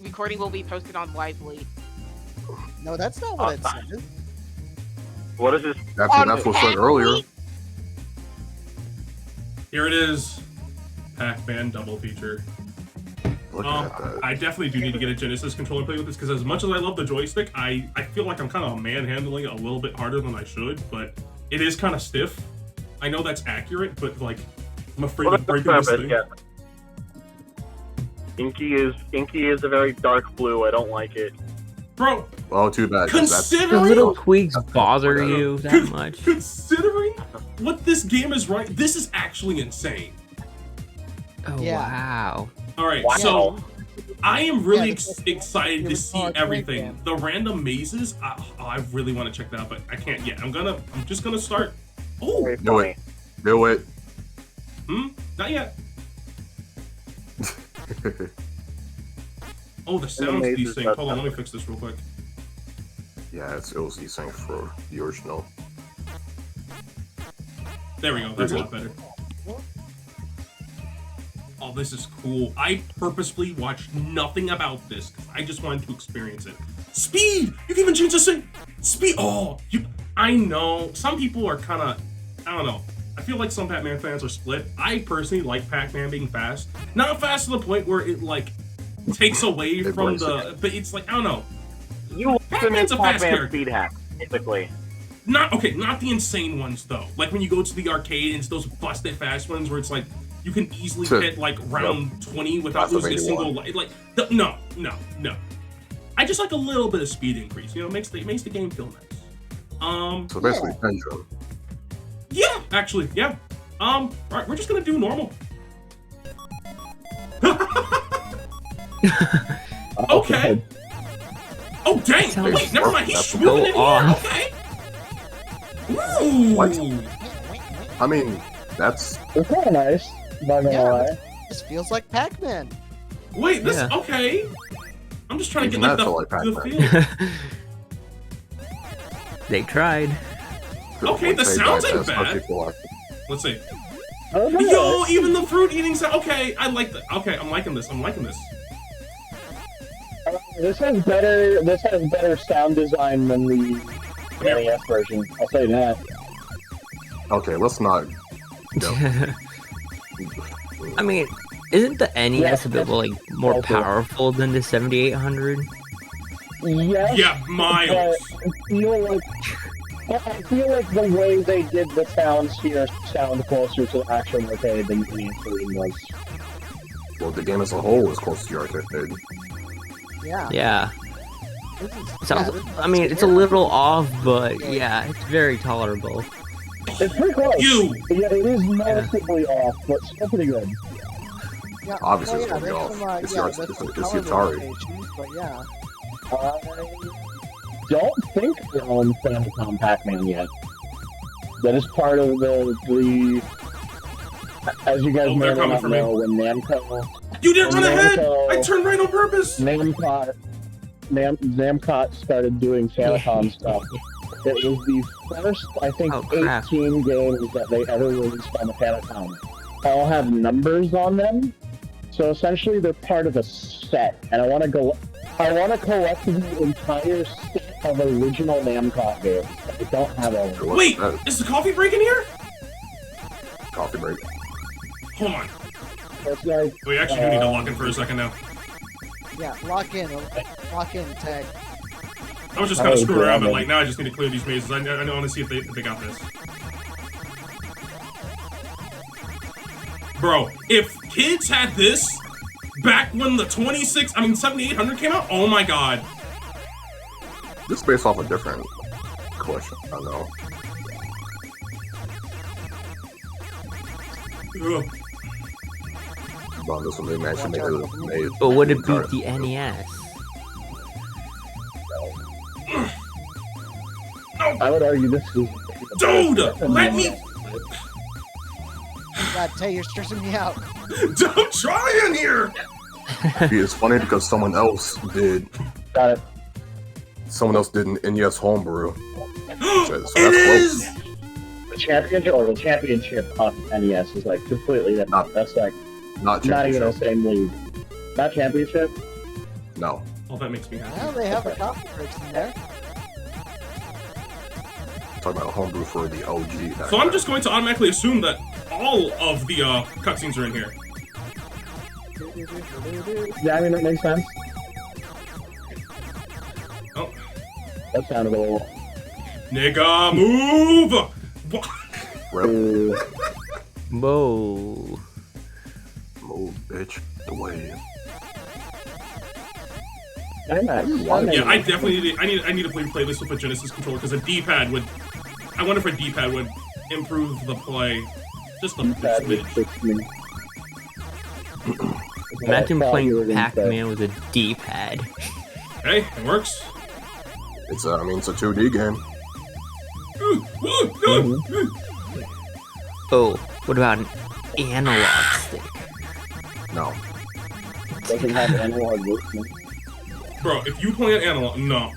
Recording will be posted on Lively. No, that's not what it says. What is this? That's what said earlier. Here it is. Pac-Man double feature. Look at that. I definitely do need to get a Genesis controller to play with this because as much as I love the joystick, I feel like I'm kind of manhandling it a little bit harder than I should, but it is kind of stiff. I know that's accurate, but like I'm afraid Well, of that's breaking this the thing. purpose, yeah. Inky is a very dark blue. I don't like it. Bro, Well, too bad. 'cause that's- The considering little tweaks That's bother what I you that much. considering what this game is, right? This is actually insane. Oh Yeah. wow. All right, Wow. so I am really Yeah, this- excited to it was see hard everything. breakdown. The random mazes, I really want to check that out, but I can't yet. I'm just gonna start. Oh, Very Do funny. it. Do it. not yet. Oh, the sounds mazes, these things. that's Hold on, let me fix this real quick. Yeah, it was these things for the original. There we go. That's a lot better. Oh, this is cool. I purposefully watched nothing about this because I just wanted to experience it. Speed! You can even change the speed. Oh, I know some people are kind of, I don't know. I feel like some Pac-Man fans are split. I personally like Pac-Man being fast, not fast to the point where it like takes away It from breaks the. But it's like I don't know. You want to Pac-Man's make a fast Pac-Man character. speed hack, basically. Not the insane ones though. Like when you go to the arcade and it's those busted fast ones where it's like you can easily So- hit like round 20 without That's what losing a made me single want. light. Like no. I just like a little bit of speed increase. You know, makes the game feel nice. So basically, Pendulum. Yeah, actually, yeah. All right, we're just gonna do normal. Okay. Oh dang! Sounds Wait, never mind. He's That's swooping in go here. off. Okay. Ooh. What? I mean, that's It's kind of nice, not gonna Yeah. lie. This feels like Pac-Man. Wait, this Yeah. okay. I'm just trying to Even get like that's all like the Pac-Man. feel. They tried. Okay, the Say sounds that, ain't that's how bad. people like. Let's see. Oh, no. Yo, even the fruit eating sound. Okay, I like that. Okay, I'm liking this. This has better sound design than the Come here. NES version. I'll say that. Okay, let's not. I mean, isn't the NES Yes, a bit like more okay. powerful than the 7800? Yes. Yeah, miles. I feel like the way they did the sounds here sound closer to the actual arcade than the NES version does. Well, the game as a whole is close to your arcade. Yeah. Yeah. This is, Sounds, this is I mean, it's a little off, but yeah, it's very tolerable. It's pretty close. You! Yeah, it is noticeably off, but still pretty good. Yeah, Obviously, it's yeah, gonna be there's off. some, It's yeah, your- there's it's some the color Atari. limitations, but yeah. I don't think they're on Famicom Pac-Man yet. That is part of the as you guys Oh, may they're or may coming not for me. know, when Namco You didn't run ahead! Namco- I turned right on purpose! Namco started doing Famicom stuff. It was the first, I think, Oh, crap. 18 games that they ever released on the Famicom. All have numbers on them, so essentially they're part of a set. And I want to collect the entire set of original Namco games. I don't have all of them. Wait! Is the coffee break in here? Coffee break. Hold on. It's like, We actually do need to lock in for a second now. Yeah, lock in, tag. I was just kind of Oh, screwing around, but God. like now I just need to clear these mazes. I want to see if they got this. Bro, if kids had this back when the 7800 came out, oh my god. This is based off a different collection. I know. Ugh. But this one they actually made. But would it beat the E NES? I would argue this is. Dude, let me. God, Tay, you're stressing me out. Don't try in here. It's funny because someone else did. Got it. Someone else did an NES homebrew. So that's It close. is. The championship on NES is like completely different. That's like Not not even the championship. same league. Not championship. No. Oh, that makes me happy. Well, they have a coffee breaks in there. Talking about a homebrew for the OG. So I'm just going to automatically assume that all of the cutscenes are in here. Yeah, I mean that makes sense. Oh, That sounded a little. nigga, move! What? Rip. Whoa. Move, bitch. The way. Yeah, I definitely need. I need to play this with a Genesis controller because a D-pad would. I wonder if a D-pad would improve the play just a smidge. Imagine playing Pac-Man with a D-pad. Hey, it works. It's I mean, it's a 2D game. Oh, what about an analog stick? No. Doesn't have analog movement. Bro, if you play an analog, no.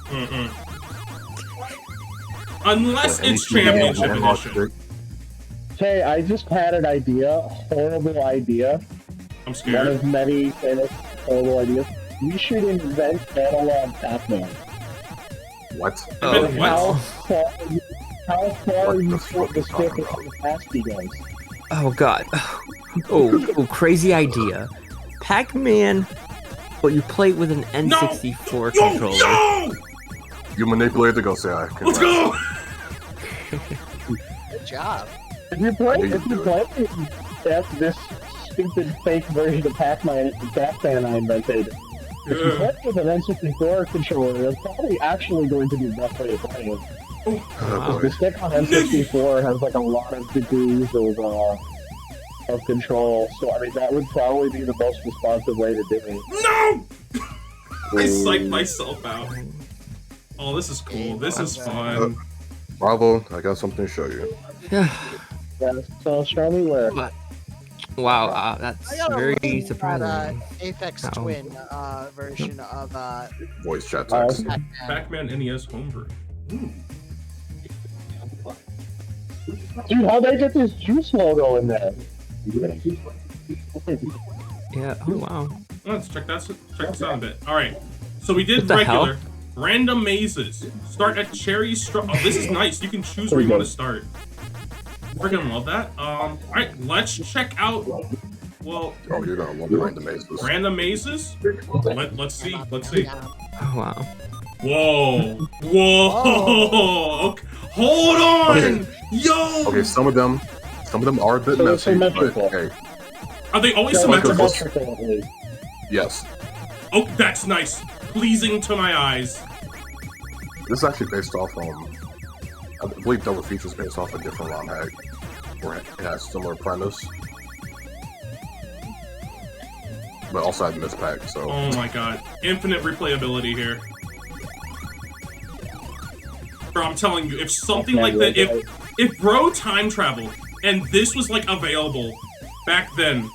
Unless it's championship edition. Hey, I just had an idea, a horrible idea. I'm One scared. of many famous horrible ideas. We should invent analog Pac-Man. What? Invent How what? far you put the stick into the pasty guns. Oh god. Oh, crazy idea. Pac-Man, but you play it with an N64 controller. No! You manipulated the ghost AI. Let's go! Good job. If you play this stupid fake version of Pac-Man I invented, if you play it with an N64 controller, it's probably actually going to be the best way to play it. Oh, The stick on N64 has like a lot of degrees of control, so I mean that would probably be the most responsive way to do it. No! I psyched myself out. Oh, this is cool. This is fun. Bravo, I got something to show you. Yeah, so show me where. Wow, that's I got a very link surprising. Aphex Oh. Twin version of Voice chat text. Pac-Man NES homebrew. Ooh. Dude, how'd they get this juice logo in there? Yeah, oh wow. Let's check this out a bit. Alright. So we did What the hell? regular. Random mazes. Start at cherry straw. Oh, this is nice. You can choose where you want to start. Freaking love that. Alright, let's check out. Well, Oh, you're gonna love the random mazes. random mazes? Let's see. Let's see. Oh, wow. Whoa. Whoa. Okay. Hold on. Yo. Okay, some of them are a bit So it's messy, but symmetrical. hey, Are they always So symmetrical? symmetrical, at least. yes. Oh, that's nice. Pleasing to my eyes. This is actually based off, I believe Double Feature is based off a different ROM hack, where it has similar premise, but also had mispack, so. Oh my god. Infinite replayability here. Bro, I'm telling you, if something like that, if Bro time traveled and this was like available back then,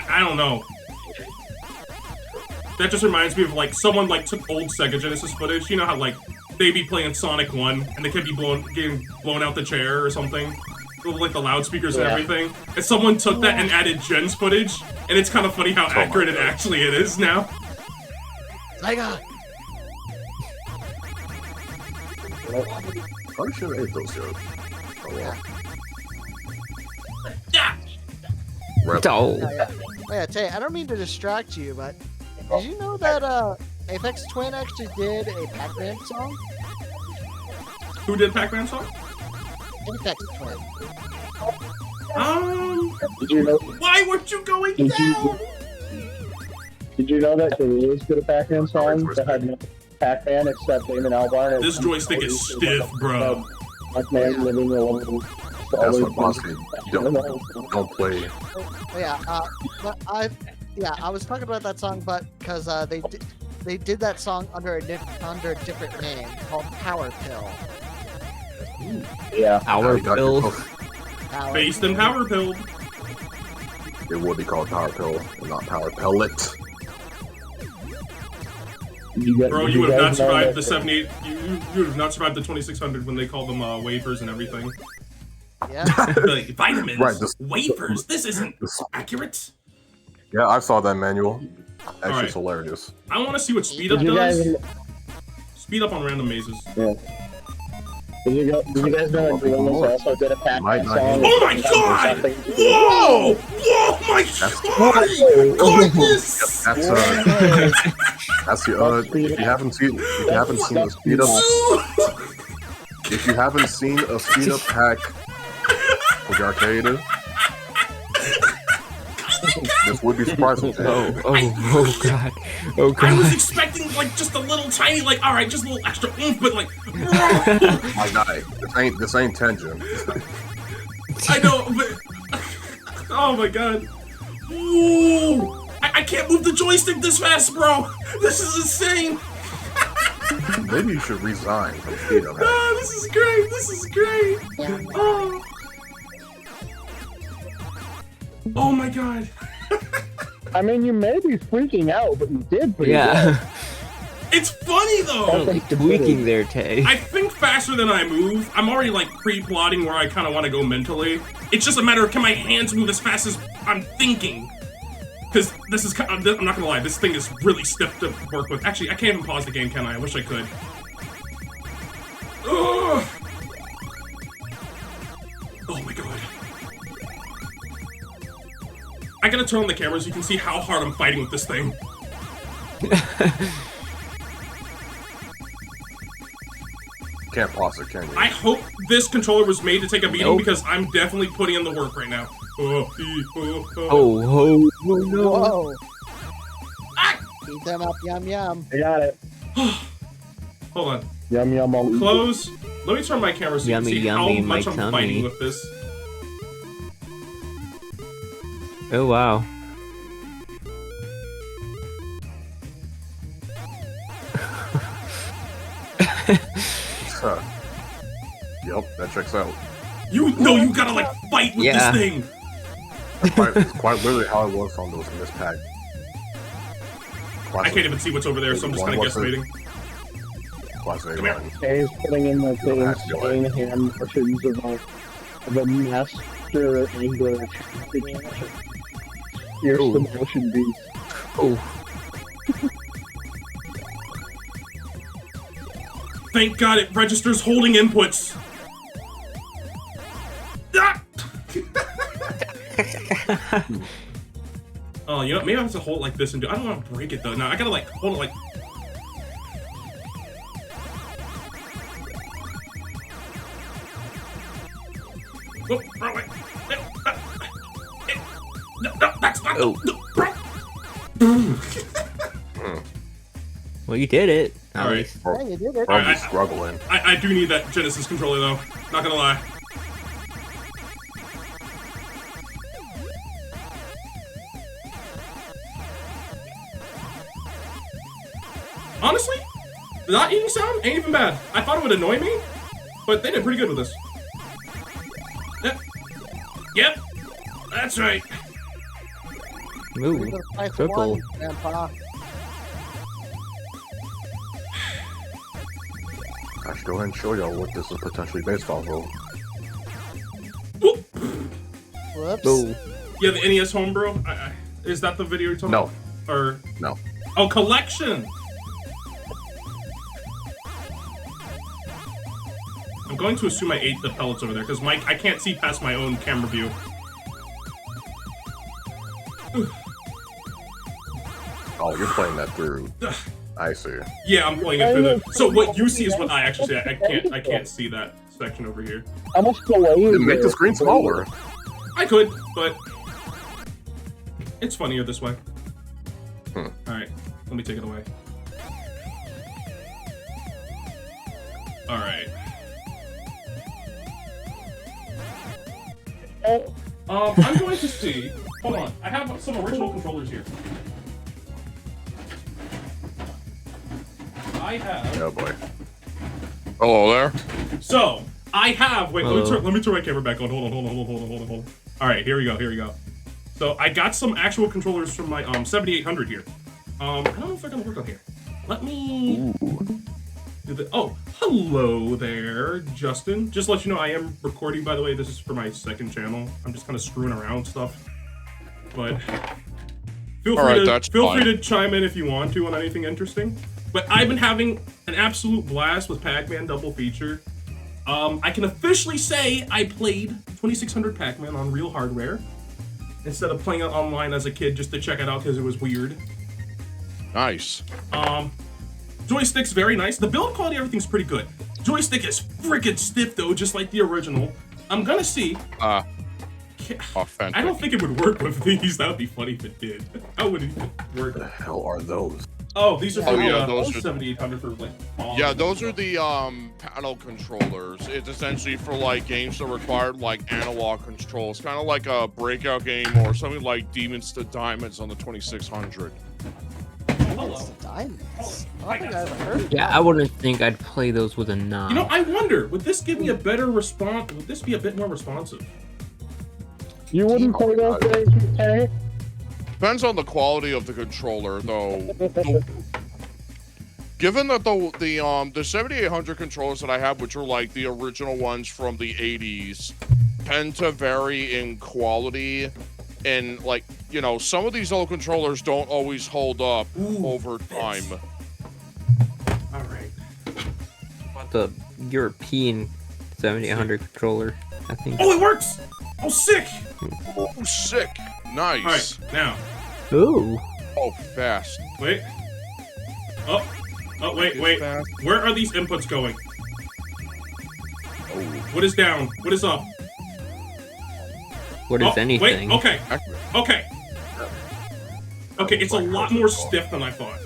I don't know. That just reminds me of like someone like took old Sega Genesis footage. You know how like they'd be playing Sonic 1 and they could be getting blown out the chair or something, with like the loudspeakers and everything. And someone took that and added Jen's footage, and it's kind of funny how accurate it actually is now. Sega. Probably should have ate those yet. Oh well. Yeah. Rep. Oh. Oh yeah, Tay, I don't mean to distract you, but did you know that Apex Twin actually did a Pac-Man song? Who did Pac-Man song? Apex Twin. Did you know? Why weren't you going Did you- down? Did you know that Gorillaz did a Pac-Man song that had no Pac-Man except Damon Albarn? This joystick is stiff, bro. Pac-Man living alone. That's what Boss said. Don't play. Oh yeah, but I was talking about that song, but because they did that song under a different name called Power Pill. Yeah. Power Pill. Based in Power Pill. It would be called Power Pill and not Power Pellet. Bro, you would have not survived the 78. You would have not survived the 2600 when they called them wafers and everything. Yeah. Like, vitamins, Right, wafers. This isn't accurate. Yeah, I saw that manual. Actually, Alright. it's hilarious. I want to see what speed up Did you does. guys? Speed up on random mazes. Yeah. Did you guys know that Gorillaz also did a Pac-Man Might not song? Oh my god! Whoa! Whoa! My god! Goodness! That's the if you haven't seen a speed up, if you haven't seen a speed up hack for the arcade, this would be surprising to you. Oh god. Oh god. I was expecting like just a little tiny, like alright, just a little extra oomph, but like, My guy, this ain't tension. I know, but oh my god. Ooh. I can't move the joystick this fast, bro. This is insane. Maybe you should resign from speed up hack. Oh, this is great. This is great. Oh my god. I mean, you may be freaking out, but you did pretty Yeah. It's funny though. Like tweaking there, Tay. I think faster than I move. I'm already like pre-plotting where I kind of want to go mentally. It's just a matter of can my hands move as fast as I'm thinking. Because this is, I'm not gonna lie, this thing is really stiff to work with. Actually, I can't even pause the game, can I? I wish I could. Ugh. Oh my god. I gotta turn on the camera so you can see how hard I'm fighting with this thing. Can't pause it, can you? I hope this controller was made to take a beating Nope. because I'm definitely putting in the work right now. Oh, oh no. Whoa. Eat them up, yum yum. I got it. Hold on. Yum yum. I'll eat it. Close. Let me turn my camera so you Yummy, can see yummy how in my much I'm tummy. fighting with this. Oh wow. Huh. Yep, that checks out. You gotta like fight with Yeah. this thing. It's quite literally how it was on those mispack. I can't even see what's over there, so I'm just kind of guesstimating. Classic Come here. A1. He's putting in like the insane hand motions of a master angler. Here's the motion beast. Oh. Thank God it registers holding inputs. Ah! Oh, you know, maybe I have to hold it like this and do. I don't want to break it though. Now I gotta like hold it like. Oh, wrong way. No, that's not. Oh. No, Well, you did it. All right. Yeah, you did it. Probably struggling. I do need that Genesis controller though. Not gonna lie. Honestly, the not eating sound ain't even bad. I thought it would annoy me, but they did pretty good with this. Yep. That's right. Ooh, Nice triple. one, Grandpa. I should go ahead and show y'all what this is potentially based off of. Whoops. Ooh. Yeah, the NES homebrew. Is that the video you're talking No. about? Or No. oh, collection. I'm going to assume I ate the pellets over there because Mike, I can't see past my own camera view. Oh, you're playing that through. I see. Yeah, I'm playing it through the. So what you see is what I actually see. I can't see that section over here. How much delay is Make the there? screen smaller. I could, but it's funnier this way. Hmm. All right, let me take it away. All right. I'm going to see. Hold on, I have some original controllers here. I have. Oh boy. Hello there. So I have. Wait, Hello. let me turn my camera back on. Hold on. All right, here we go. So I got some actual controllers from my 7800 here. I don't know if they're gonna work on here. Let me do the. Oh, hello there, Justin. Just to let you know, I am recording. By the way, this is for my second channel. I'm just kind of screwing around with stuff, but feel free to chime in if you want to on anything interesting. But I've been having an absolute blast with Pac-Man Double Feature. I can officially say I played 2600 Pac-Man on real hardware instead of playing it online as a kid just to check it out because it was weird. Nice. Joystick's very nice. The build quality, everything's pretty good. Joystick is freaking stiff though, just like the original. I'm gonna see. Authentic. I don't think it would work with these. That would be funny if it did. How would it work? What the hell are those? Oh, these are for those are 7800 for like. Yeah, those are the paddle controllers. It's essentially for like games that require like analog controls, kind of like a breakout game or something like Demons to Diamonds on the 2600. Hello. Diamonds. I don't think I've ever heard of Yeah, I wouldn't think I'd play those with a knob. You know, I wonder, would this give me a better response? Would this be a bit more responsive? You wouldn't play those games, Terry? Depends on the quality of the controller, though. Given that the 7800 controllers that I have, which are like the original ones from the 80s, tend to vary in quality, and like, you know, some of these old controllers don't always hold up over time. All right. What the European 7800 controller, I think. Oh, it works! Oh, sick! Oh, sick. Nice. All right, now. Ooh. Oh, fast. Wait. Oh, wait. Where are these inputs going? Oh. What is down? What is up? What is anything? Wait, okay. Okay, it's a lot more stiff than I thought.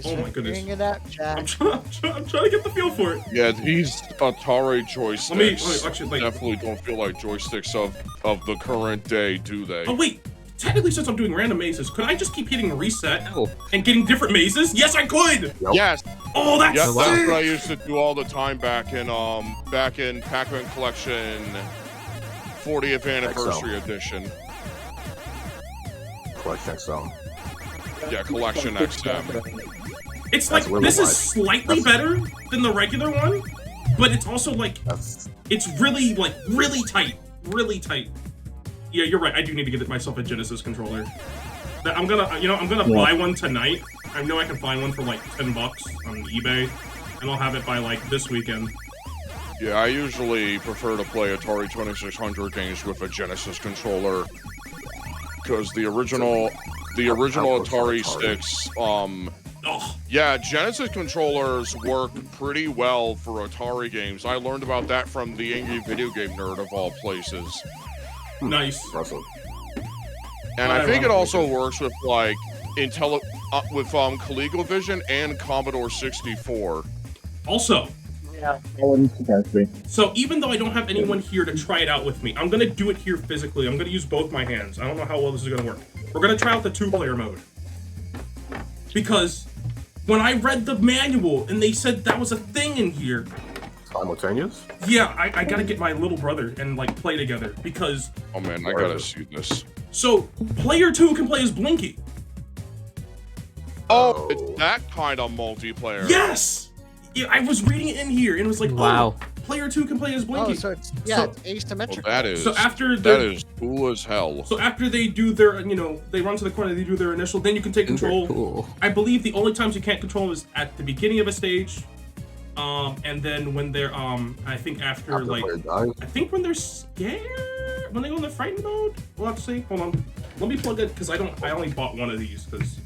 Oh my goodness. Figuring it out, Jack. I'm trying to get the feel for it. Yeah, these Atari joysticks Let me actually, like, definitely don't feel like joysticks of the current day, do they? Oh wait, technically since I'm doing random mazes, could I just keep hitting reset Oh. and getting different mazes? Yes, I could! Yes. Oh, that's Yeah, sick! that's what I used to do all the time back in Pac-Man Collection 40th Anniversary Edition. Collection XL. Yeah, Collection XM. It's like, this is slightly better than the regular one, but it's also like, it's really, like, really tight. Really tight. Yeah, you're right, I do need to get myself a Genesis controller. I'm gonna buy one tonight. I know I can find one for like $10 on eBay. and I'll have it by like this weekend. Yeah, I usually prefer to play Atari 2600 games with a Genesis controller because the original Atari sticks, yeah, Genesis controllers work pretty well for Atari games. I learned about that from the Angry Video Game Nerd of all places. Nice. Awesome. And I think it also works with like ColecoVision and Commodore 64. Also, Yeah, that wouldn't surprise me. so even though I don't have anyone here to try it out with me, I'm gonna do it here physically. I'm gonna use both my hands. I don't know how well this is gonna work. We're gonna try out the 2-player mode. Because when I read the manual and they said that was a thing in here, Simultaneous? yeah, I gotta get my little brother and like play together because Oh man, I gotta see this. so player 2 can play as Blinky. Oh, it's that kind of multiplayer. Yes! Yeah, I was reading it in here and it was like, Wow. oh, player 2 can play as Blinky. Oh, so it's So- it's asymmetrical. Well, that is So after that the is cool as hell. so after they do their, they run to the corner, they do their initial, then you can take control. Cool. I believe the only times you can't control is at the beginning of a stage, and then when they're, I think after like, player dies. I think when they're scared, when they go in the frightened mode. We'll have to see. Hold on, let me plug it because I only bought one of these because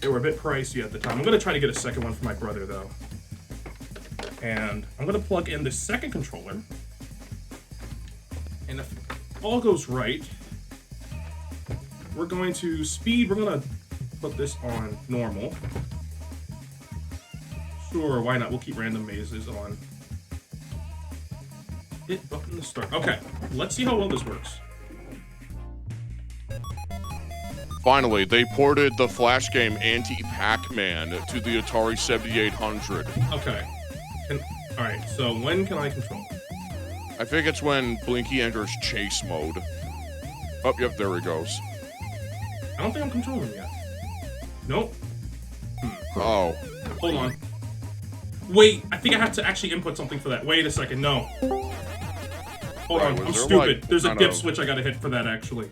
they were a bit pricey at the time. I'm gonna try to get a second one for my brother though, and I'm gonna plug in the second controller, and if all goes right, we're going to speed. We're gonna put this on normal. Sure, why not? We'll keep random mazes on. Hit button to start. Okay, let's see how well this works. Finally, they ported the Flash game Pac-Man to the Atari 7800. Okay. Alright, so when can I control? I think it's when Blinky enters chase mode. Oh, yep, there he goes. I don't think I'm controlling yet. Nope. Oh. Hold on. Wait, I think I have to actually input something for that. Wait a second, no. Hold Right, on, was I'm there, stupid. like, There's a kind dip of- switch I gotta hit for that, actually.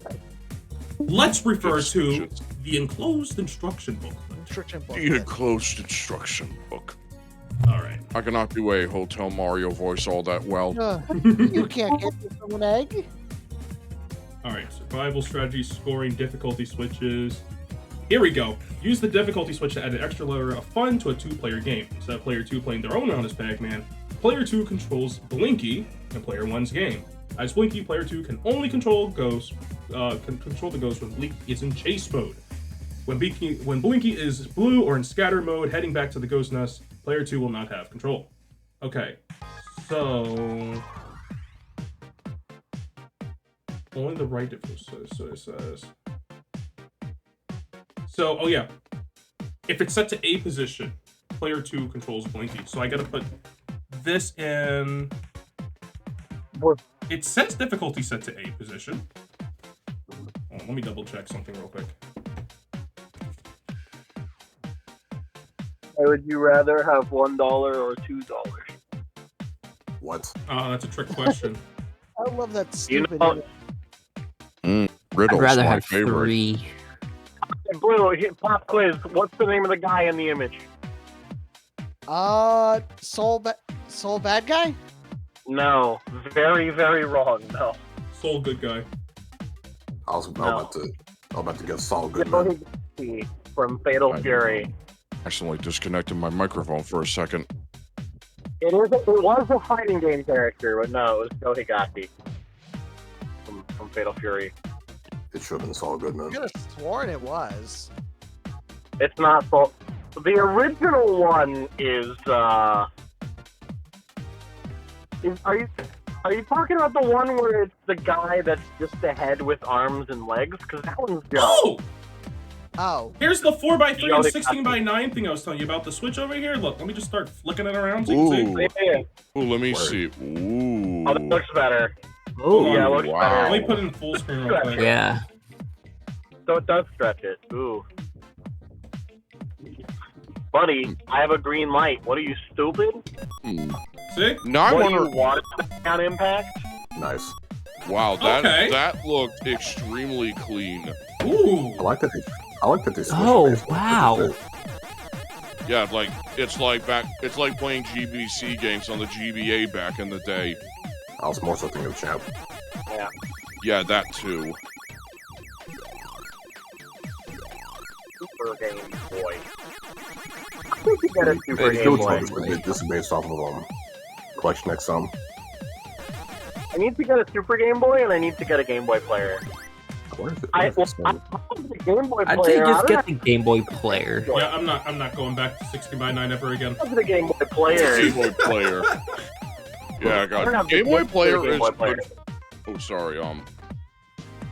Let's refer to switches. the enclosed instruction booklet. Instruction book. The enclosed instruction book. Alright. I cannot do a Hotel Mario voice all that well. You can't get this from an egg. Alright, survival strategy, scoring, difficulty switches. Here we go. Use the difficulty switch to add an extra layer of fun to a 2-player game. Instead of player 2 playing their own round as Pac-Man, player 2 controls Blinky in player 1's game. As Blinky, player 2 can only control the ghost when Blinky is in chase mode. When Blinky is blue or in scatter mode, heading back to the ghost nest, player 2 will not have control. Okay, so only the right difference. So it says. So, oh yeah, if it's set to A position, player 2 controls Blinky. So I gotta put this in. It says difficulty set to A position. Oh, let me double check something real quick. Would you rather have $1 or $2? What? That's a trick question. I love that You stupid. know, Riddle's I'd rather my have favorite. 3. Blue, pop quiz. What's the name of the guy in the image? Soul bad guy. No, very, very wrong. No. Soul good guy. I'm about to get Saul Joey Goodman. Garcia from Fatal Fury. Accidentally disconnected my microphone for a second. It was a fighting game character, but no, it was Joe Higashi from Fatal Fury. It should have been Saul Goodman. I could have sworn it was. It's not so. The original one is. Are you talking about the one where it's the guy that's just the head with arms and legs? Because that one's Joe. Oh! Oh. Here's the 4x3 Joe and Higashi. 16x9 thing I was telling you about. The switch over here. Look, let me just start flicking it around so you can see. Ooh. Yeah. Ooh, let me Word. see. Ooh. Oh, that looks better. Oh, Yeah, it looks wow. Let me put it in full screen real quick. yeah. So it does stretch it. Ooh. Buddy, I have a green light. What are you, stupid? Hmm. See? Now I What do wonder. you want on impact? Nice. Wow, that Okay. that looked extremely clean. Ooh. I like that. I like that they switched Oh, based on wow. the fit. Yeah, it's like playing GBC games on the GBA back in the day. I was more so thinking of Champ. Yeah. Yeah, that too. Super Game Boy. I think you get a Super Game Boy. This is based off of Collection X Sum. I need to get a Super Game Boy and I need to get a Game Boy player. I have the Game Boy player. I'd say just get the Game Boy player. Yeah, I'm not going back to 60x9 ever again. The Game Boy player. Game Boy player. Yeah, God. Game Boy player is good. Oh, sorry.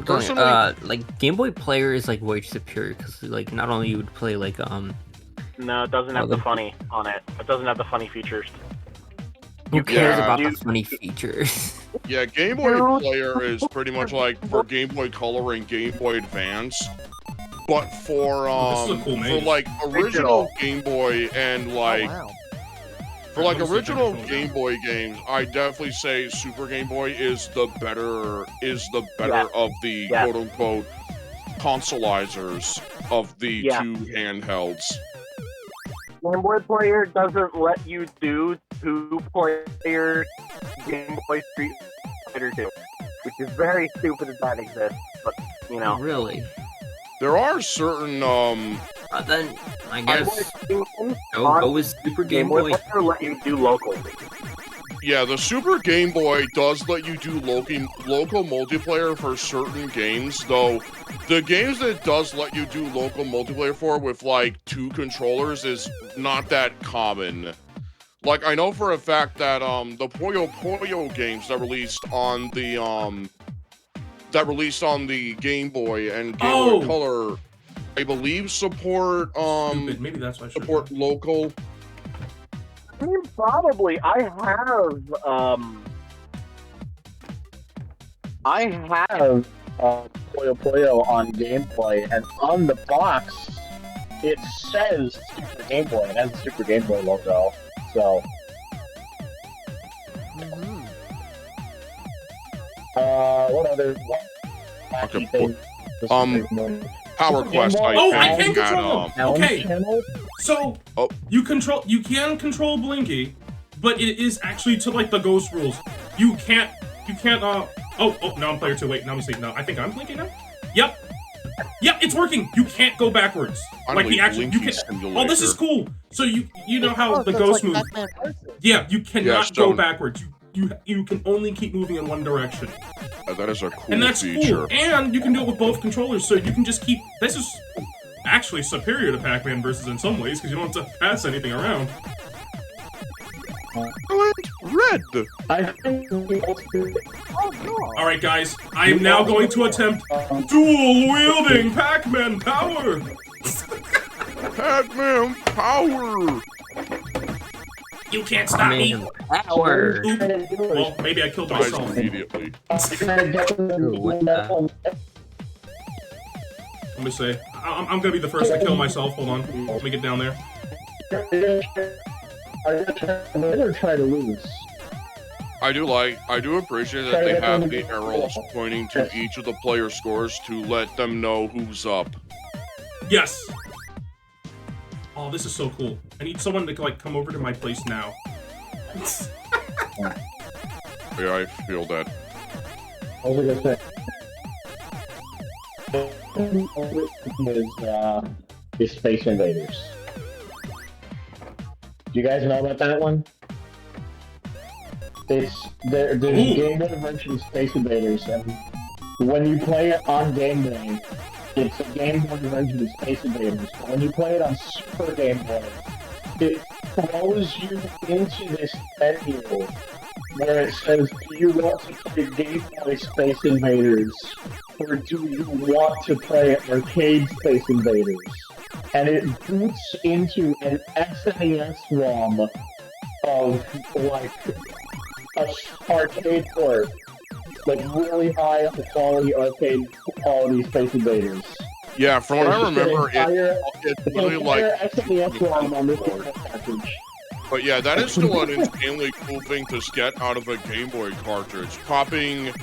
Personally, like Game Boy player is like way superior because like not only you would play like No, it doesn't have the funny on it. It doesn't have the funny features. Who cares about the funny features? Yeah, Game Boy player is pretty much like for Game Boy Color and Game Boy Advance, but for like original Game Boy and like for like original Game Boy games, I definitely say Super Game Boy is the better of the quote unquote consoleizers of the two handhelds. Game Boy player doesn't let you do 2-player Game Boy Street Fighter 2, which is very stupid that that exists, but, you know. Really? There are certain, then, I guess, go with Super Game Boy. Player let you do local. Yeah, the Super Game Boy does let you do local multiplayer for certain games, though the games that it does let you do local multiplayer for with, like, 2 controllers is not that common. Like, I know for a fact that, the Puyo Puyo games that released on the Game Boy and Game Boy Color, I believe support, maybe that's why I support local. I mean, probably. I have Puyo Puyo on Game Boy, and on the box, it says Super Game Boy. It has the Super Game Boy logo, so... what other... Power Quest. I can control them. Okay, so you can control Blinky, but it is actually to like the Ghost rules. You can't. Oh, now I'm player 2. Wait, now I'm saying no. I think I'm Blinky now. Yep, it's working. You can't go backwards. Like the action, you can. Oh, this is cool. So you know how the Ghost moves. Yeah, you cannot go backwards. You can only keep moving in one direction. That is a cool and that's feature. Cool. And you can do it with both controllers, so you can just keep... This is actually superior to Pac-Man versus in some ways, because you don't have to pass anything around. Red! Alright guys, I am now going to attempt dual-wielding Pac-Man power! Pac-Man power! You can't stop me! Power! Well, maybe I killed myself. Immediately. Let me see. I'm gonna be the first to kill myself. Hold on. Let me get down there. I'm gonna try to lose. I do appreciate that they have the arrows pointing to each of the player scores to let them know who's up. Yes! Oh, this is so cool. I need someone to, like, come over to my place now. Yeah, I feel that. What was I gonna say? Is Space Invaders. Do you guys know about that one? There's a Game Boy version of Space Invaders, and when you play it on Game Boy, it's a Game Boy version of Space Invaders. But when you play it on Super Game Boy, it throws you into this menu where it says, do you want to play Game Boy Space Invaders, or do you want to play Arcade Space Invaders? And it boots into an SNES ROM of, like, a arcade port. Like, really high quality arcade quality Space Invaders. Yeah, from what I remember, it's really like... SNES ROM on this cartridge. But yeah, that is still an insanely cool thing to get out of a Game Boy cartridge. Popping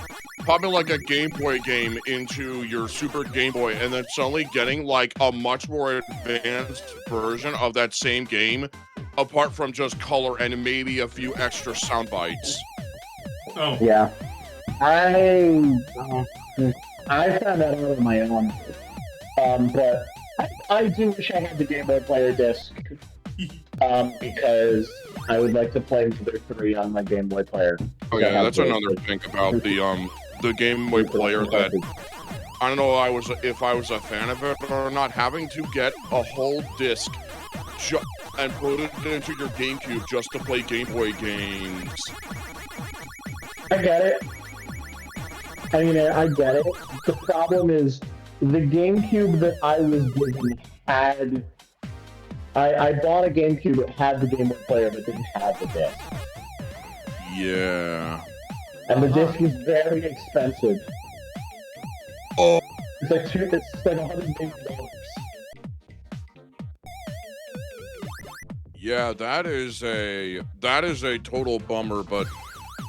popping like a Game Boy game into your Super Game Boy and then suddenly getting like a much more advanced version of that same game, apart from just color and maybe a few extra sound bites. Oh. Yeah. I found that out on my own. But I do wish I had the Game Boy Player disc. Because I would like to play Qbert 3 on my Game Boy Player. Oh yeah, that's another thing about the Game Boy Player that I don't know if I was a fan of it or not, having to get a whole disc and put it into your GameCube just to play Game Boy games. I get it. I mean, I get it. The problem is the GameCube that I was given had. I bought a GameCube that had the Game Boy Player but didn't have the disc. Yeah. And the disc is very expensive. Oh. It's like $180. Yeah, that is a total bummer, but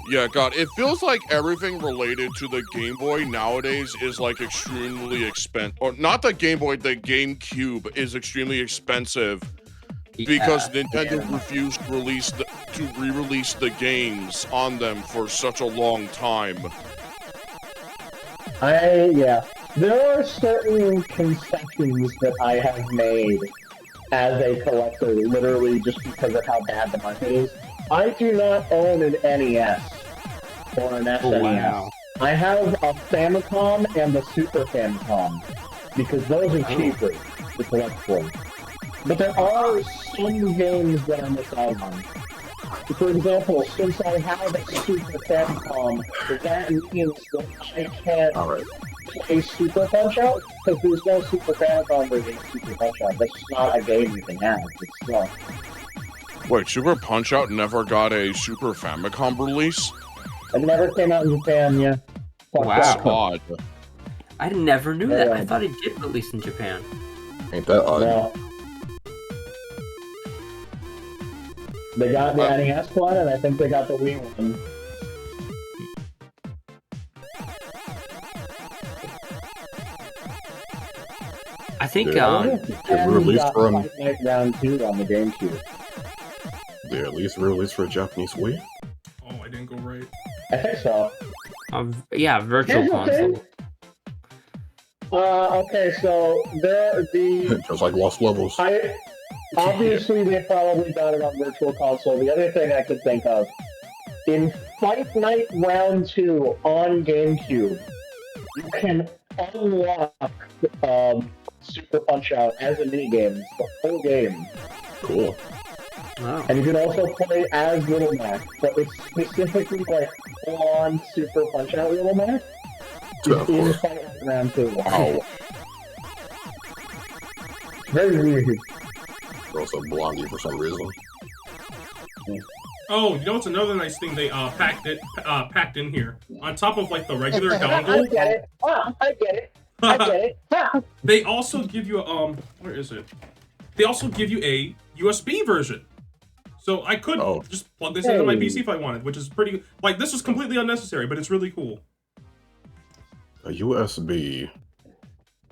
yeah, God, it feels like everything related to the Game Boy nowadays is like extremely expensive. Or not the Game Boy, the GameCube is extremely expensive because Nintendo refused to re-release the games on them for such a long time. There are certain concessions that I have made as a collector, literally just because of how bad the market is. I do not own an NES or an SNES. Oh, wow. I have a Famicom and a Super Famicom because those are cheaper to collect for. But there are some games that I miss out on. For example, since I have a Super Famicom, that means that I can't play Super Punch-Out because there's no Super Famicom version of Super Punch-Out. That's just not a game you can have. It's not. Wait, Super Punch-Out never got a Super Famicom release? It never came out in Japan, yeah. Wow. That's odd. I never knew that. I thought it did release in Japan. Ain't that odd? No. They got the NES one, and I think they got the Wii one. I think it released for Fight Night Round 2 on the GameCube. They at least released for a Japanese Wii. Oh, I didn't go right. I think so. Yeah, Virtual Console. Okay, so the just like Lost Levels. Obviously, they probably got it on Virtual Console. The other thing I could think of, in Fight Night Round 2 on GameCube, you can unlock Super Punch-Out as a minigame, the whole game. Cool. Wow. And you can also play as Little Mac, but it's specifically like full-on Super Punch-Out Little Mac. In Fight Night Round 2. Wow. Very weird. Also Blondie for some reason. Oh, you know what's another nice thing they packed in here? On top of like the regular dongle. I get it. I get it. I get it. They also give you where is it? They also give you a USB version. So I could just plug this into my PC if I wanted, which is pretty like this was completely unnecessary, but it's really cool. A USB.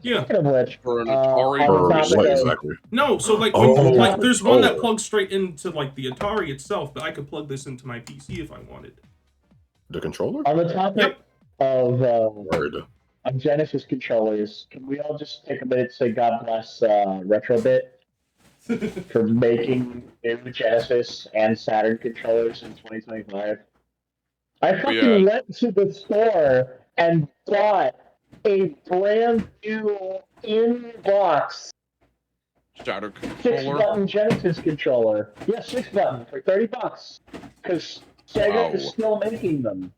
Yeah. For an Atari what exactly? No, so like, when, there's one that plugs straight into like the Atari itself, but I could plug this into my PC if I wanted. The controller? On the topic of Genesis controllers, can we all just take a minute to say God bless Retrobit for making new Genesis and Saturn controllers in 2025? I fucking went to the store and bought a brand new in-box Saturn controller. 6-button Genesis controller. Yeah, 6-button for $30. Because Sega is still making them.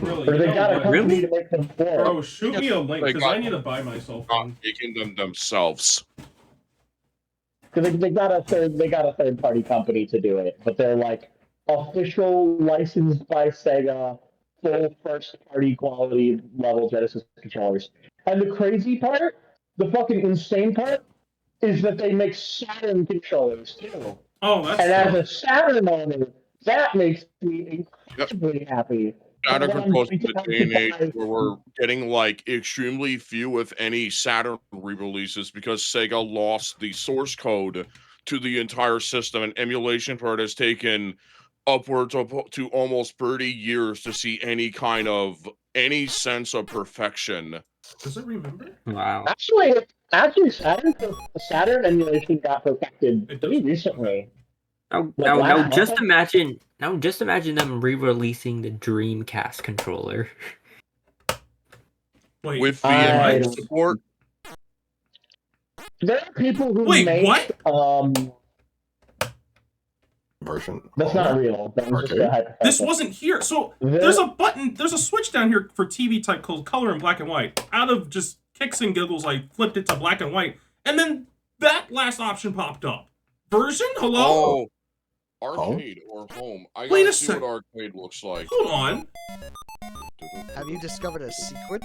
Really? Or they got a company to make them for. Bro, shoot me a link because I need to buy myself one. Not making them themselves. Because they got a third-party company to do it, but they're like official licensed by Sega, full first-party quality level Genesis controllers. And the crazy part, the fucking insane part, is that they make Saturn controllers too. Oh, that's and as a Saturn owner, that makes me incredibly happy Saturn Hold on, controls in we the can day and age advertise. where we're getting like extremely few, if any, Saturn re-releases because Sega lost the source code to the entire system, and emulation for it has taken upwards of to almost 30 years to see any sense of perfection. Does it remember? Wow. Actually, Saturn emulation got perfected It pretty does. recently. Now, Like now, last just month? imagine them re-releasing the Dreamcast controller. Wait, With I VMX don't- support, There are people who Wait, make what? Version. That's not real. That was just a Arcade? hypothetical. This wasn't here. So there's a button, there's a switch down here for TV type called color and black and white. Out of just kicks and giggles, I flipped it to black and white, and then that last option popped up. Version? Hello? oh, arcade or home. I Wait gotta a see sec. what arcade looks like. Hold on. Have you discovered a secret?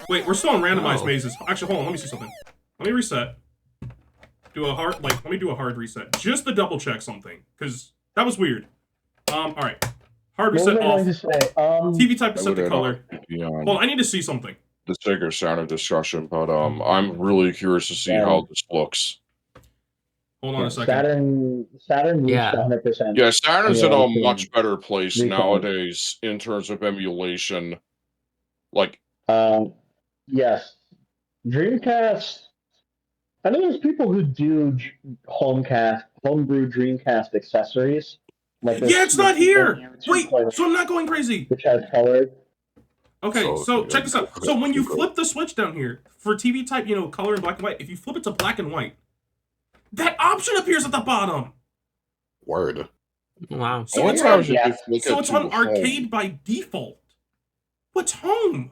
Wait, we're still on randomized Oh. mazes. Actually, hold on. Let me see something. Let me reset. Let me do a hard reset. Just to double check something, because that was weird. All right. Hard What was reset I off. going to say? TV type to I set would the add color. on Hold on, I need to see something. the Sega Saturn discussion, but I'm really curious to see how this looks. Hold on a second. Saturn reached Yeah. 100%. Yeah, Saturn's in a emulation much better place recently. nowadays in terms of emulation. Like, Yes. Dreamcast. I know there's people who do homebrew Dreamcast accessories. Like Yeah, it's not here. YouTube Wait, player, so I'm not going crazy. which has color. Okay, So, so check this out. okay, So when you keep going. flip the switch down here for TV type, color and black and white, if you flip it to black and white, that option appears at the bottom. Word. Wow. So I it's wonder how on, should just look so at it's to on home. arcade by default. What's home?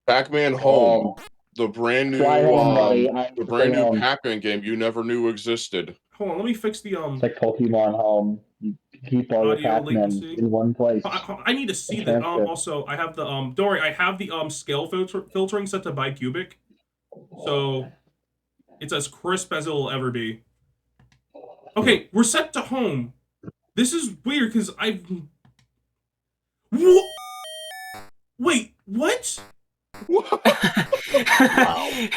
Pac-Man Home, the brand new, Fly home, buddy. I the brand new home. Pac-Man game you never knew existed. Hold on, let me fix the It's like Pokemon Home. You keep all your Audio Pac-Man latency. in one place. I need to see that. Transfer. Also, I have the don't worry, I have the scale filtering set to bicubic, so it's as crisp as it'll ever be. Okay, we're set to home. This is weird because I've. Wait, what? Wow.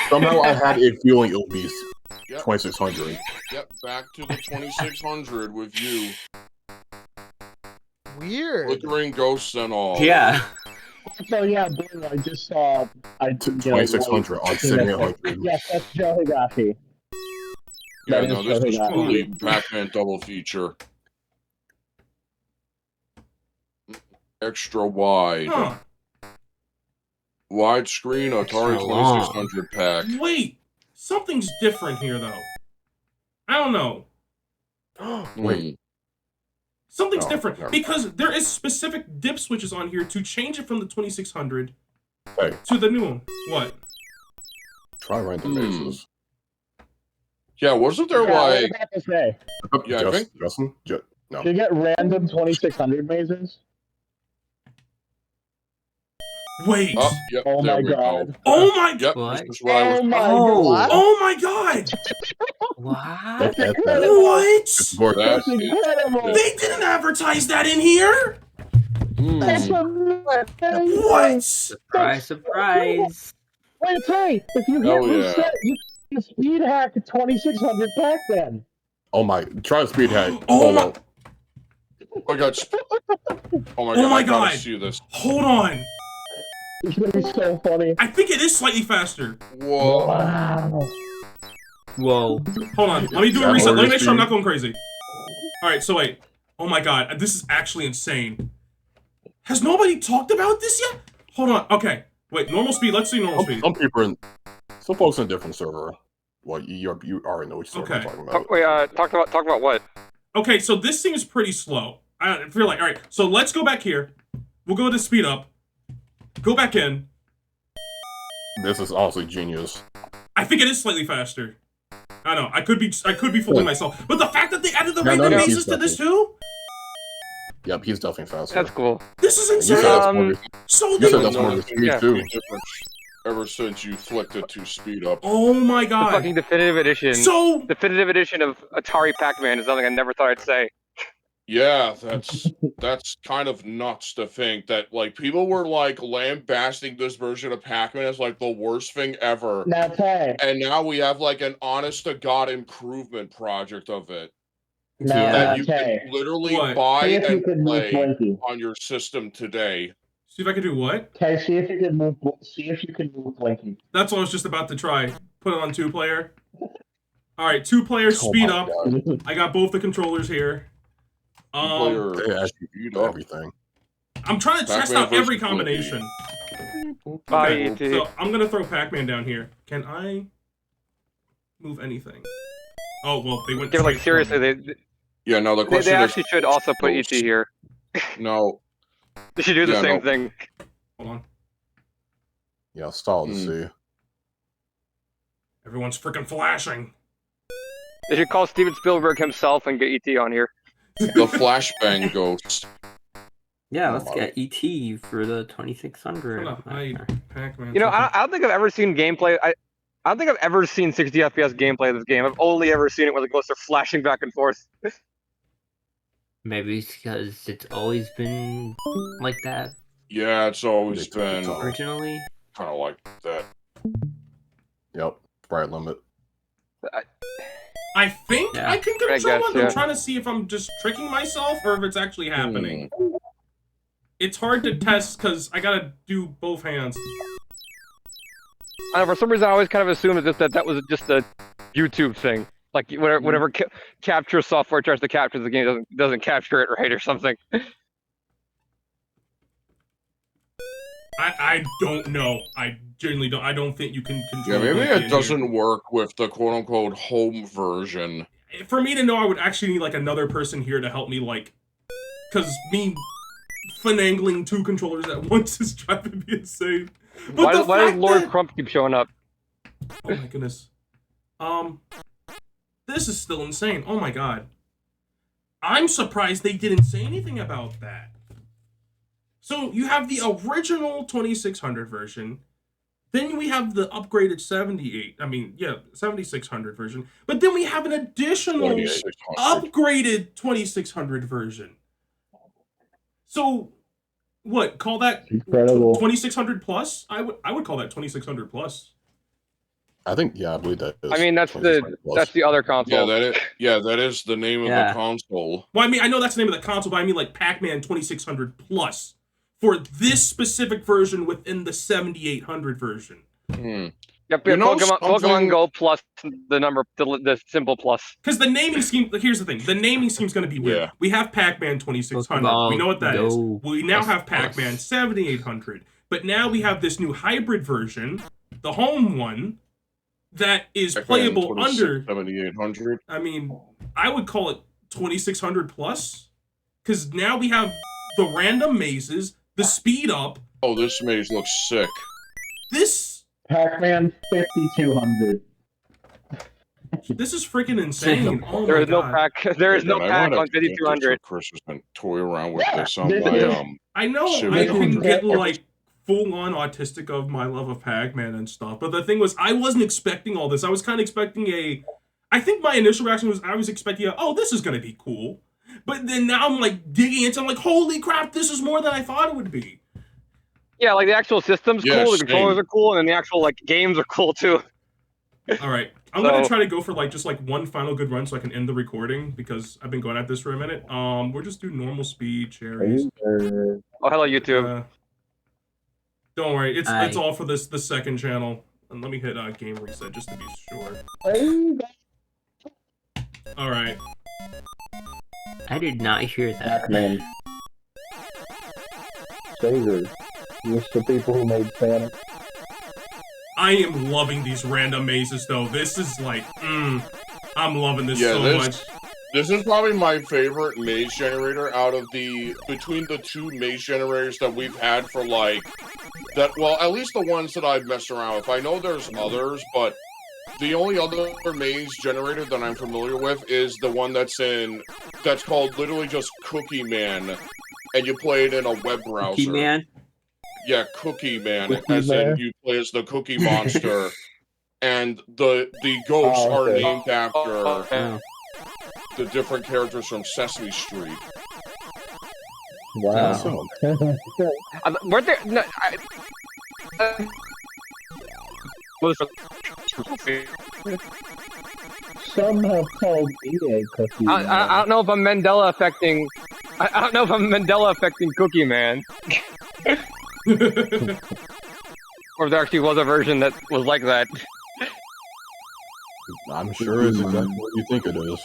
Somehow I had a feeling it would be Yep. 2600. Yep, back to the 2600 with you. Weird. Flickering ghosts and all. Yeah. So yeah, Blue, I just saw. 2600 on 7800. Yes, that's Joe Higashi. Yeah, That no, is this is totally truly not- Pac-Man double feature. Extra wide. Huh. Widescreen Atari So long. 2600 pack. Wait, something's different here though. I don't know. Wait. Something's No, different never because there is specific dip switches on here to change it from the 2600 Hey, to the new one. What? try random mazes. Yeah, wasn't there Yeah, I was like... about to say. Yeah, I think... Justin? No. Do you get random 2600 mazes? Wait. Oh, yep, Oh there my we god. go. Oh my. Yep, What? this is what I was... Oh my Oh. god. Oh my god. Wow. That's That's incredible. What? Board That That's is... incredible. They didn't advertise that in here. That's Mm. amazing. What? Surprise, surprise. Wait, hey, if you Hell hit yeah. reset, you can speed hack 2600 back then. Oh my. Try the speed hack. Oh my. Oh my god. Oh my Oh god, my I gotta God. see this. Hold on. It's gonna be so funny. I think it is slightly faster. Whoa. Wow. Whoa. Hold on. Let me do a That reset. Let me order make sure I'm speed? not going crazy. All right. So wait. Oh my god. This is actually insane. Has nobody talked about this yet? Hold on. Okay. Wait. Normal speed. Let's see normal speed. Some people in. Some folks in a different server. Well, you already know which server I'm Okay. talking about. Wait, talk about what? Okay. So this seems pretty slow. I feel like. All right. So let's go back here. We'll go to speed up. Go back in. This is honestly genius. I think it is slightly faster. I don't know. I could be fooling myself. But the fact that they added the Yeah, random no, mazes to this too? Yep, he's definitely faster. That's cool. This is You said insane. that's more. So You they said that's more than speed Yeah, too. difference ever since you flicked it to speed up. Oh my The god. fucking definitive edition. So Definitive edition of Atari Pac-Man is something I never thought I'd say. Yeah, that's kind of nuts to think that like people were like lambasting this version of Pac-Man as like the worst thing ever. Now, Tay. And now we have like an honest to God improvement project of it. Now, That you Tay. can literally What? buy See if you and can move play Blinky. on your system today. See if I can do what? Tay, see if you can move. See if you can move Blinky. That's what I was just about to try. Put it on 2-player. All right, 2-player speed up. I got both the controllers here. They actually viewed everything. I'm trying to test out every combination. Okay, so I'm gonna throw Pac-Man down here. Can I move anything? Oh well, they went. Yeah, like seriously, they Yeah, no, the question they is actually should also put ET here. no. They should do the Yeah, same no. thing. Hold on. Yeah, I'll stall to see. Everyone's freaking flashing. They should call Steven Spielberg himself and get ET on here. The flashbang ghost. Yeah, let's get ET for the 2600. Pac-Man. You know, I don't think I've ever seen gameplay. I don't think I've ever seen 60 FPS gameplay of this game. I've only ever seen it where the ghosts are flashing back and forth. Maybe it's because it's always been like that Yeah, it's always been originally. kind of like that. Yep, sprite limit. I think Yeah. I can I control guess, it. I'm yeah. trying to see if I'm just tricking myself or if it's actually happening. It's hard to test because I gotta do both hands. For some reason, I always kind of assumed that was just a YouTube thing. Like whatever capture software tries to capture the game doesn't capture it right or something. I don't know. I genuinely don't. I don't think you can control. Yeah, maybe Blinky in it here. doesn't work with the quote-unquote home version. For me to know, I would actually need like another person here to help me, like, because me finagling 2 controllers at once is driving me insane. But Why does Lord Crump keep showing up? Oh my goodness. This is still insane. Oh my god. I'm surprised they didn't say anything about that. So you have the original 2600 version. Then we have the upgraded 7600 version. But then we have an additional 2600. upgraded 2600 version. So what? Call that Incredible. 2600 plus? I would call that 2600 plus. I think, yeah, I believe that is. I mean, that's the other console. That is the name of the console. Well, I mean, I know that's the name of the console, but I mean like Pac-Man 2600 plus for this specific version within the 7800 version. Yep, Pokemon Go plus the simple plus. Because the naming scheme, here's the thing, the naming scheme's going to be weird. Yeah. We have Pac-Man 2600. Pokemon We know what that is. Go We now plus have Pac-Man 7800. But now we have this new hybrid version, the home one, that is playable under 7800. I mean, I would call it 2600 plus. Because now we have the random mazes, the speed up. Oh, this maze looks sick. This Pac-Man 5200. This is freaking insane. Oh There my is no god. pack. There is no I pack wanna on get this 5200. so Chris has been toying around with this on this my is- I know I 700. can get like full-on autistic of my love of Pac-Man and stuff, but the thing was, I wasn't expecting all this. I was kind of expecting I think my initial reaction was I was expecting oh, this is gonna be cool. But then now I'm like digging into it, I'm like, holy crap, this is more than I thought it would be. Yeah, like the actual system's Yeah, cool, the same. controllers are cool, and then the actual like games are cool too. Alright. I'm gonna try to go for like just like one final good run so I can end the recording because I've been going at this for a minute. We'll just do normal speed, cherries. Oh, hello YouTube. Don't worry, it's Aye. all for the second channel. And let me hit game reset just to be sure. Alright. I did not hear that. Pac-Man. Sager. Just the people who made Sonic. I am loving these random mazes though. This is like, I'm loving this Yeah, so much. This is probably my favorite maze generator out of between the 2 maze generators that we've had for like at least the ones that I've messed around with. I know there's others, but the only other maze generator that I'm familiar with is the one that's called literally just Cookie Man, and you play it in a web browser. Cookie Man? Yeah, Cookie Man, Cookie as Man? in you play as the Cookie Monster, and the ghosts Oh, okay. are named after Oh. the different characters from Sesame Street. Wow. Weren't there? No, was Some have called me a cookie. I don't know if I'm Mandela affecting. I don't know if I'm Mandela affecting Cookie Man. Or if there actually was a version that was like that. I'm sure it's exactly what you think it is.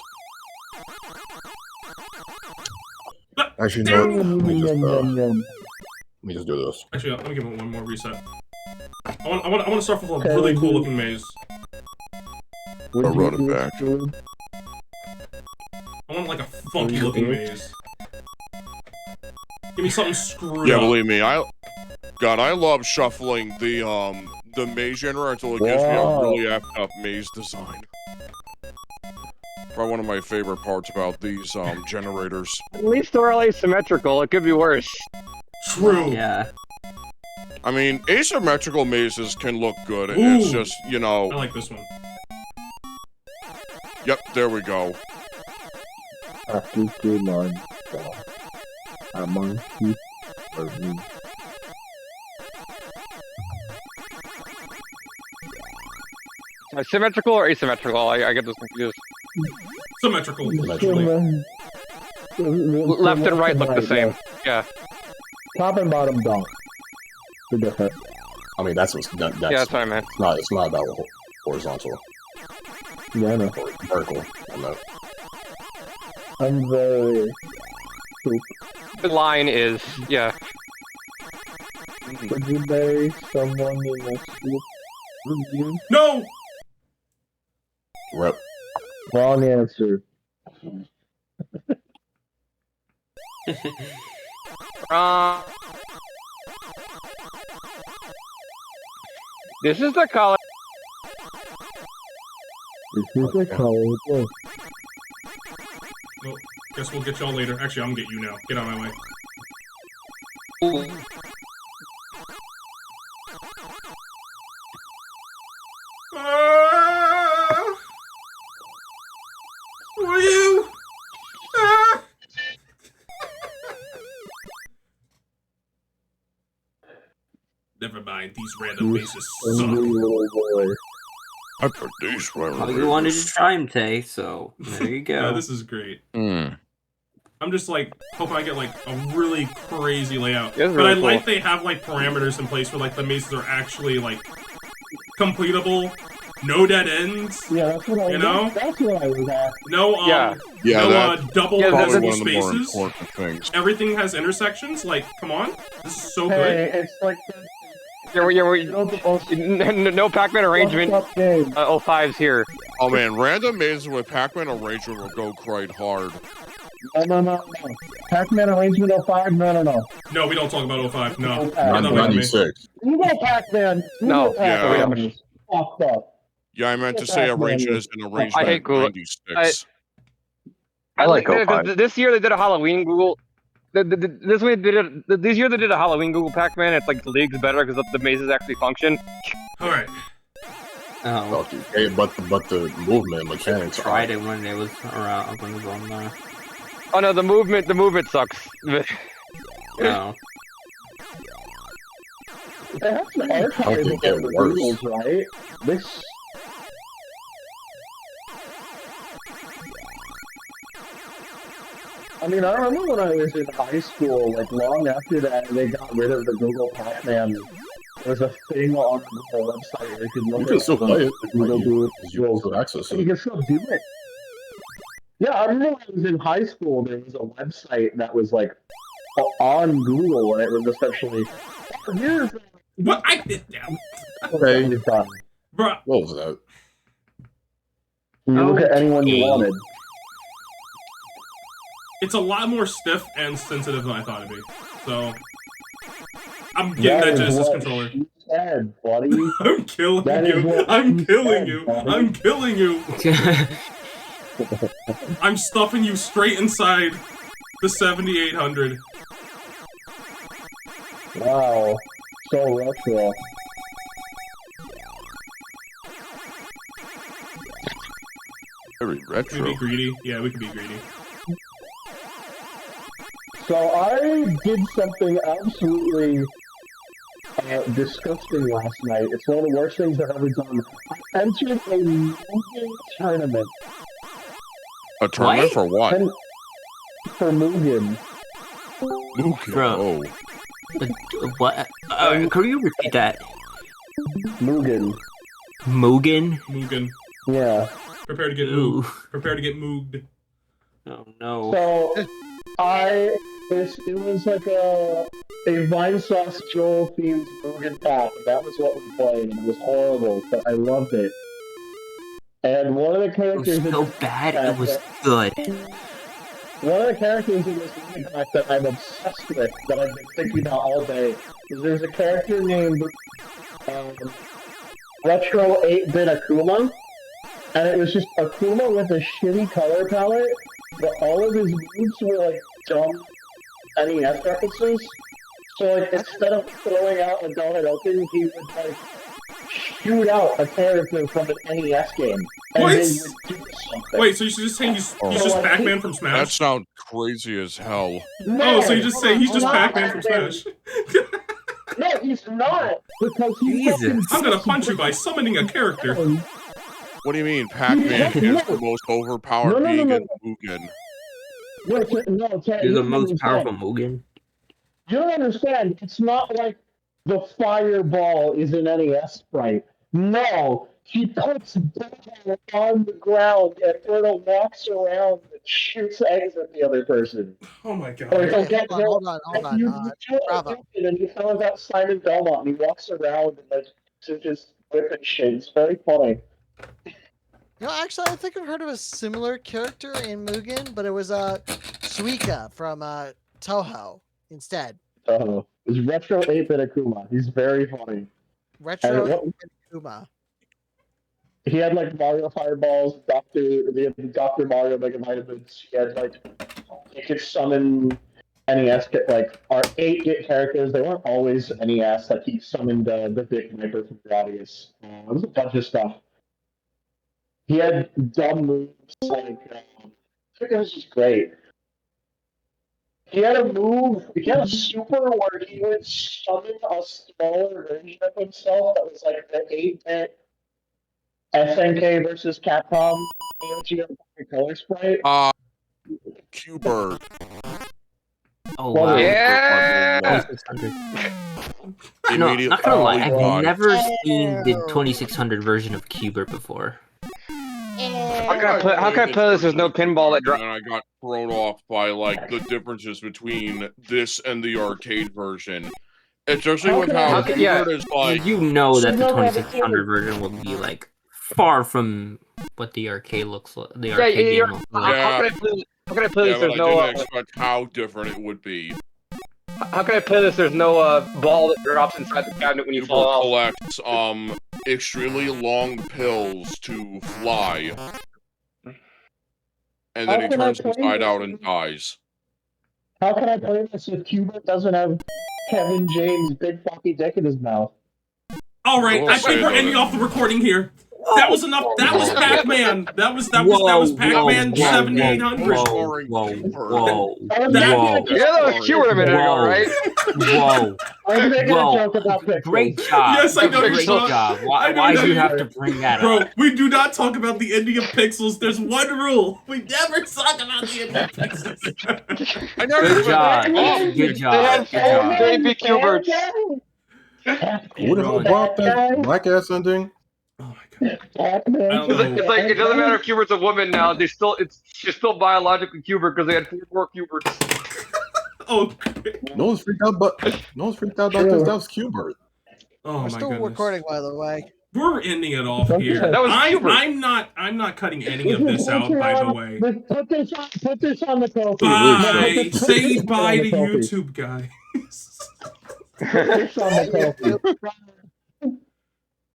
Actually, no. Let me just do this. Actually, let me give it one more reset. I want to start with a really cool looking maze. I wrote it back. I want like a funky looking maze. Give me something screwed Yeah, up. believe me, I love shuffling the maze generator until it gives me a really effed up maze design. Probably one of my favorite parts about these generators. At least they're all asymmetrical. It could be worse. True. Yeah. I mean, asymmetrical mazes can look good. Ooh. It's just, you know. I like this one. Yep, there we go. A cookie monster. A monkey for me. Symmetrical or asymmetrical? I get this confused. Symmetrical. Left and right look the same. Yeah. Top and bottom don't. They're different. I mean, that's what's that's That's what I meant. It's not about horizontal Yeah, I know. or vertical. I know. I'm very... The line is, yeah. Would you bury someone in a soup review? No! Rep. Wrong answer. This is the color. This is a color. Well, guess we'll get y'all later. Actually, I'm gonna get you now. Get out of my way. Who are you? Never mind, these random bases suck. I produced Well, you wanted to try him, Tay, so there you go. Yeah, this is great. I'm just like hoping I get like a really crazy layout. It's But really I cool. like they have like parameters in place where like the mazes are actually like completable, no dead ends. Yeah, that's what I You know? That's what I was asking. No Yeah, no that's double probably visible one of the more spaces. important things. Everything has intersections. Like, come on, this is so Hey, good. it's like No Pac-Man arrangement. 05's here. Oh man, random mazes with Pac-Man arrangement will go quite hard. No. Pac-Man arrangement 05? No. No, we don't talk about 05. No, Okay. Get that away from me. 96. Google Pac-Man. No. Google Pac-Man. Yeah. Fucked up. Yeah, I meant to say arrangement is an arrangement I hate of Google. 96. I like This year they did a Halloween Google. This year they did a Halloween Google Pac-Man. It's like the league's better because the mazes actually function. All right. Oh, Okay, but the movement mechanics. tried it when it was around when it was on there. Oh no, the movement sucks. Oh. They have to How archive could it it get on the worse? Googles, right? This. I mean, I remember when I was in high school, like long after that, they got rid of the Google Pac-Man. There was a thing on the Google website where you could look You can at still play it. the Google do You can access You it. can still do it. Yeah, I remember when I was in high school, there was a website that was like on Google, and it was essentially here's What I did down, Okay. done. bruh. What was that? You look at anyone you wanted. It's a lot more stiff and sensitive than I thought it'd be. So I'm getting that is Genesis what controller. she said, buddy. I'm killing That is you. what I'm she killing said, you. buddy. I'm killing you. I'm stuffing you straight inside the 7800. Wow, so retro. Very We retro. could be greedy. Yeah, we could be greedy. So I did something absolutely disgusting last night. It's one of the worst things I've ever done. I entered a Mugen tournament. A tournament for what? For Mugen. Mugen. Bro. Oh. What? Can you repeat that? Mugen. Mugen? Mugen. Yeah. Prepare to get moved. Prepare to get moved. Oh no. So it was like a Vine Sauce Joel themed Mugen pack. That was what we played, and it was horrible, but I loved it. And one of the characters It was so bad, it was good. One of the characters in this Mugen pack that I'm obsessed with, that I've been thinking about all day, is there's a character named Retro 8-Bit Akuma, and it was just Akuma with a shitty color palette, but all of his moves were like dumb NES references. So like instead of throwing out a donut open, he would like shoot out a character from an NES game. And What? then you would do something. Wait, so you're just saying he's just Pac-Man from Smash? That sounds crazy as hell. Oh, so you just say he's just Pac-Man from Smash? No, he's not. Because I'm gonna punch you by summoning a character. What do you mean Pac-Man is the most overpowered being in Mugen? You're the most powerful Mugen? You don't understand. It's not like the fireball is an NES sprite. No, he puts Bubble on the ground and Ertl walks around and shoots eggs at the other person. Oh my god. Or he'll get Hold on. Bravo. and he throws out Simon Belmont and he walks around and like to just whip and shit. It's very funny. You know, actually, I think I've heard of a similar character in Mugen, but it was Suika from Toho instead. Oh, it's Retro 8-Bit Akuma. He's very funny. Retro 8-Bit Akuma. He had like Mario Fireballs, Dr. Mario Mega Vitamins. He had like he could summon NES like our 8-bit characters. They weren't always NES. Like he summoned the Big Viper from Gradius. It was a bunch of stuff. He had dumb moves like it was just great. He had a move. He had a super where he would summon a smaller version of himself that was like the 8-bit SNK versus Capcom color sprite. Qbert. Oh wow. Yeah. No, not gonna lie, I've never seen the 2600 version of Qbert before. How can I play this? There's no pinball that drops. And I got thrown off by like the differences between this and the arcade version. Especially with how Qbert is like. You know that the 2600 version will be like far from what the arcade looks like. The arcade game looks like. How can I play this? There's no. I didn't expect how different it would be. How can I play this? There's no ball that drops inside the cabinet when you fall off. Collects extremely long pills to fly, and then he turns inside out and dies. How can I play this if Qbert doesn't have Kevin James' big floppy dick in his mouth? All right, I think we're ending off the recording here. That was enough. That was Pac-Man. That was Pac-Man 7800. Whoa. Yeah, that was Qbert a minute ago, right? Whoa. Great job. Yes, I know. Great job. Why do you have to bring that up? Bro, we do not talk about the ending of Pixels. There's one rule. We never talk about the ending of Pixels. Good job. Good job. Baby Qbert. Who the hell brought that black ass ending? It's like it doesn't matter if Qbert's a woman now. She's still biologically Qbert because they had 4 Qberts. Oh, no one's freaked out, about this. That was Qbert. Oh We're still recording, by the way. We're ending it off here. That was I'm not cutting any of this out, by the way. Put this on the trophy. Bye. Say bye to YouTube, guys. Put this on the trophy.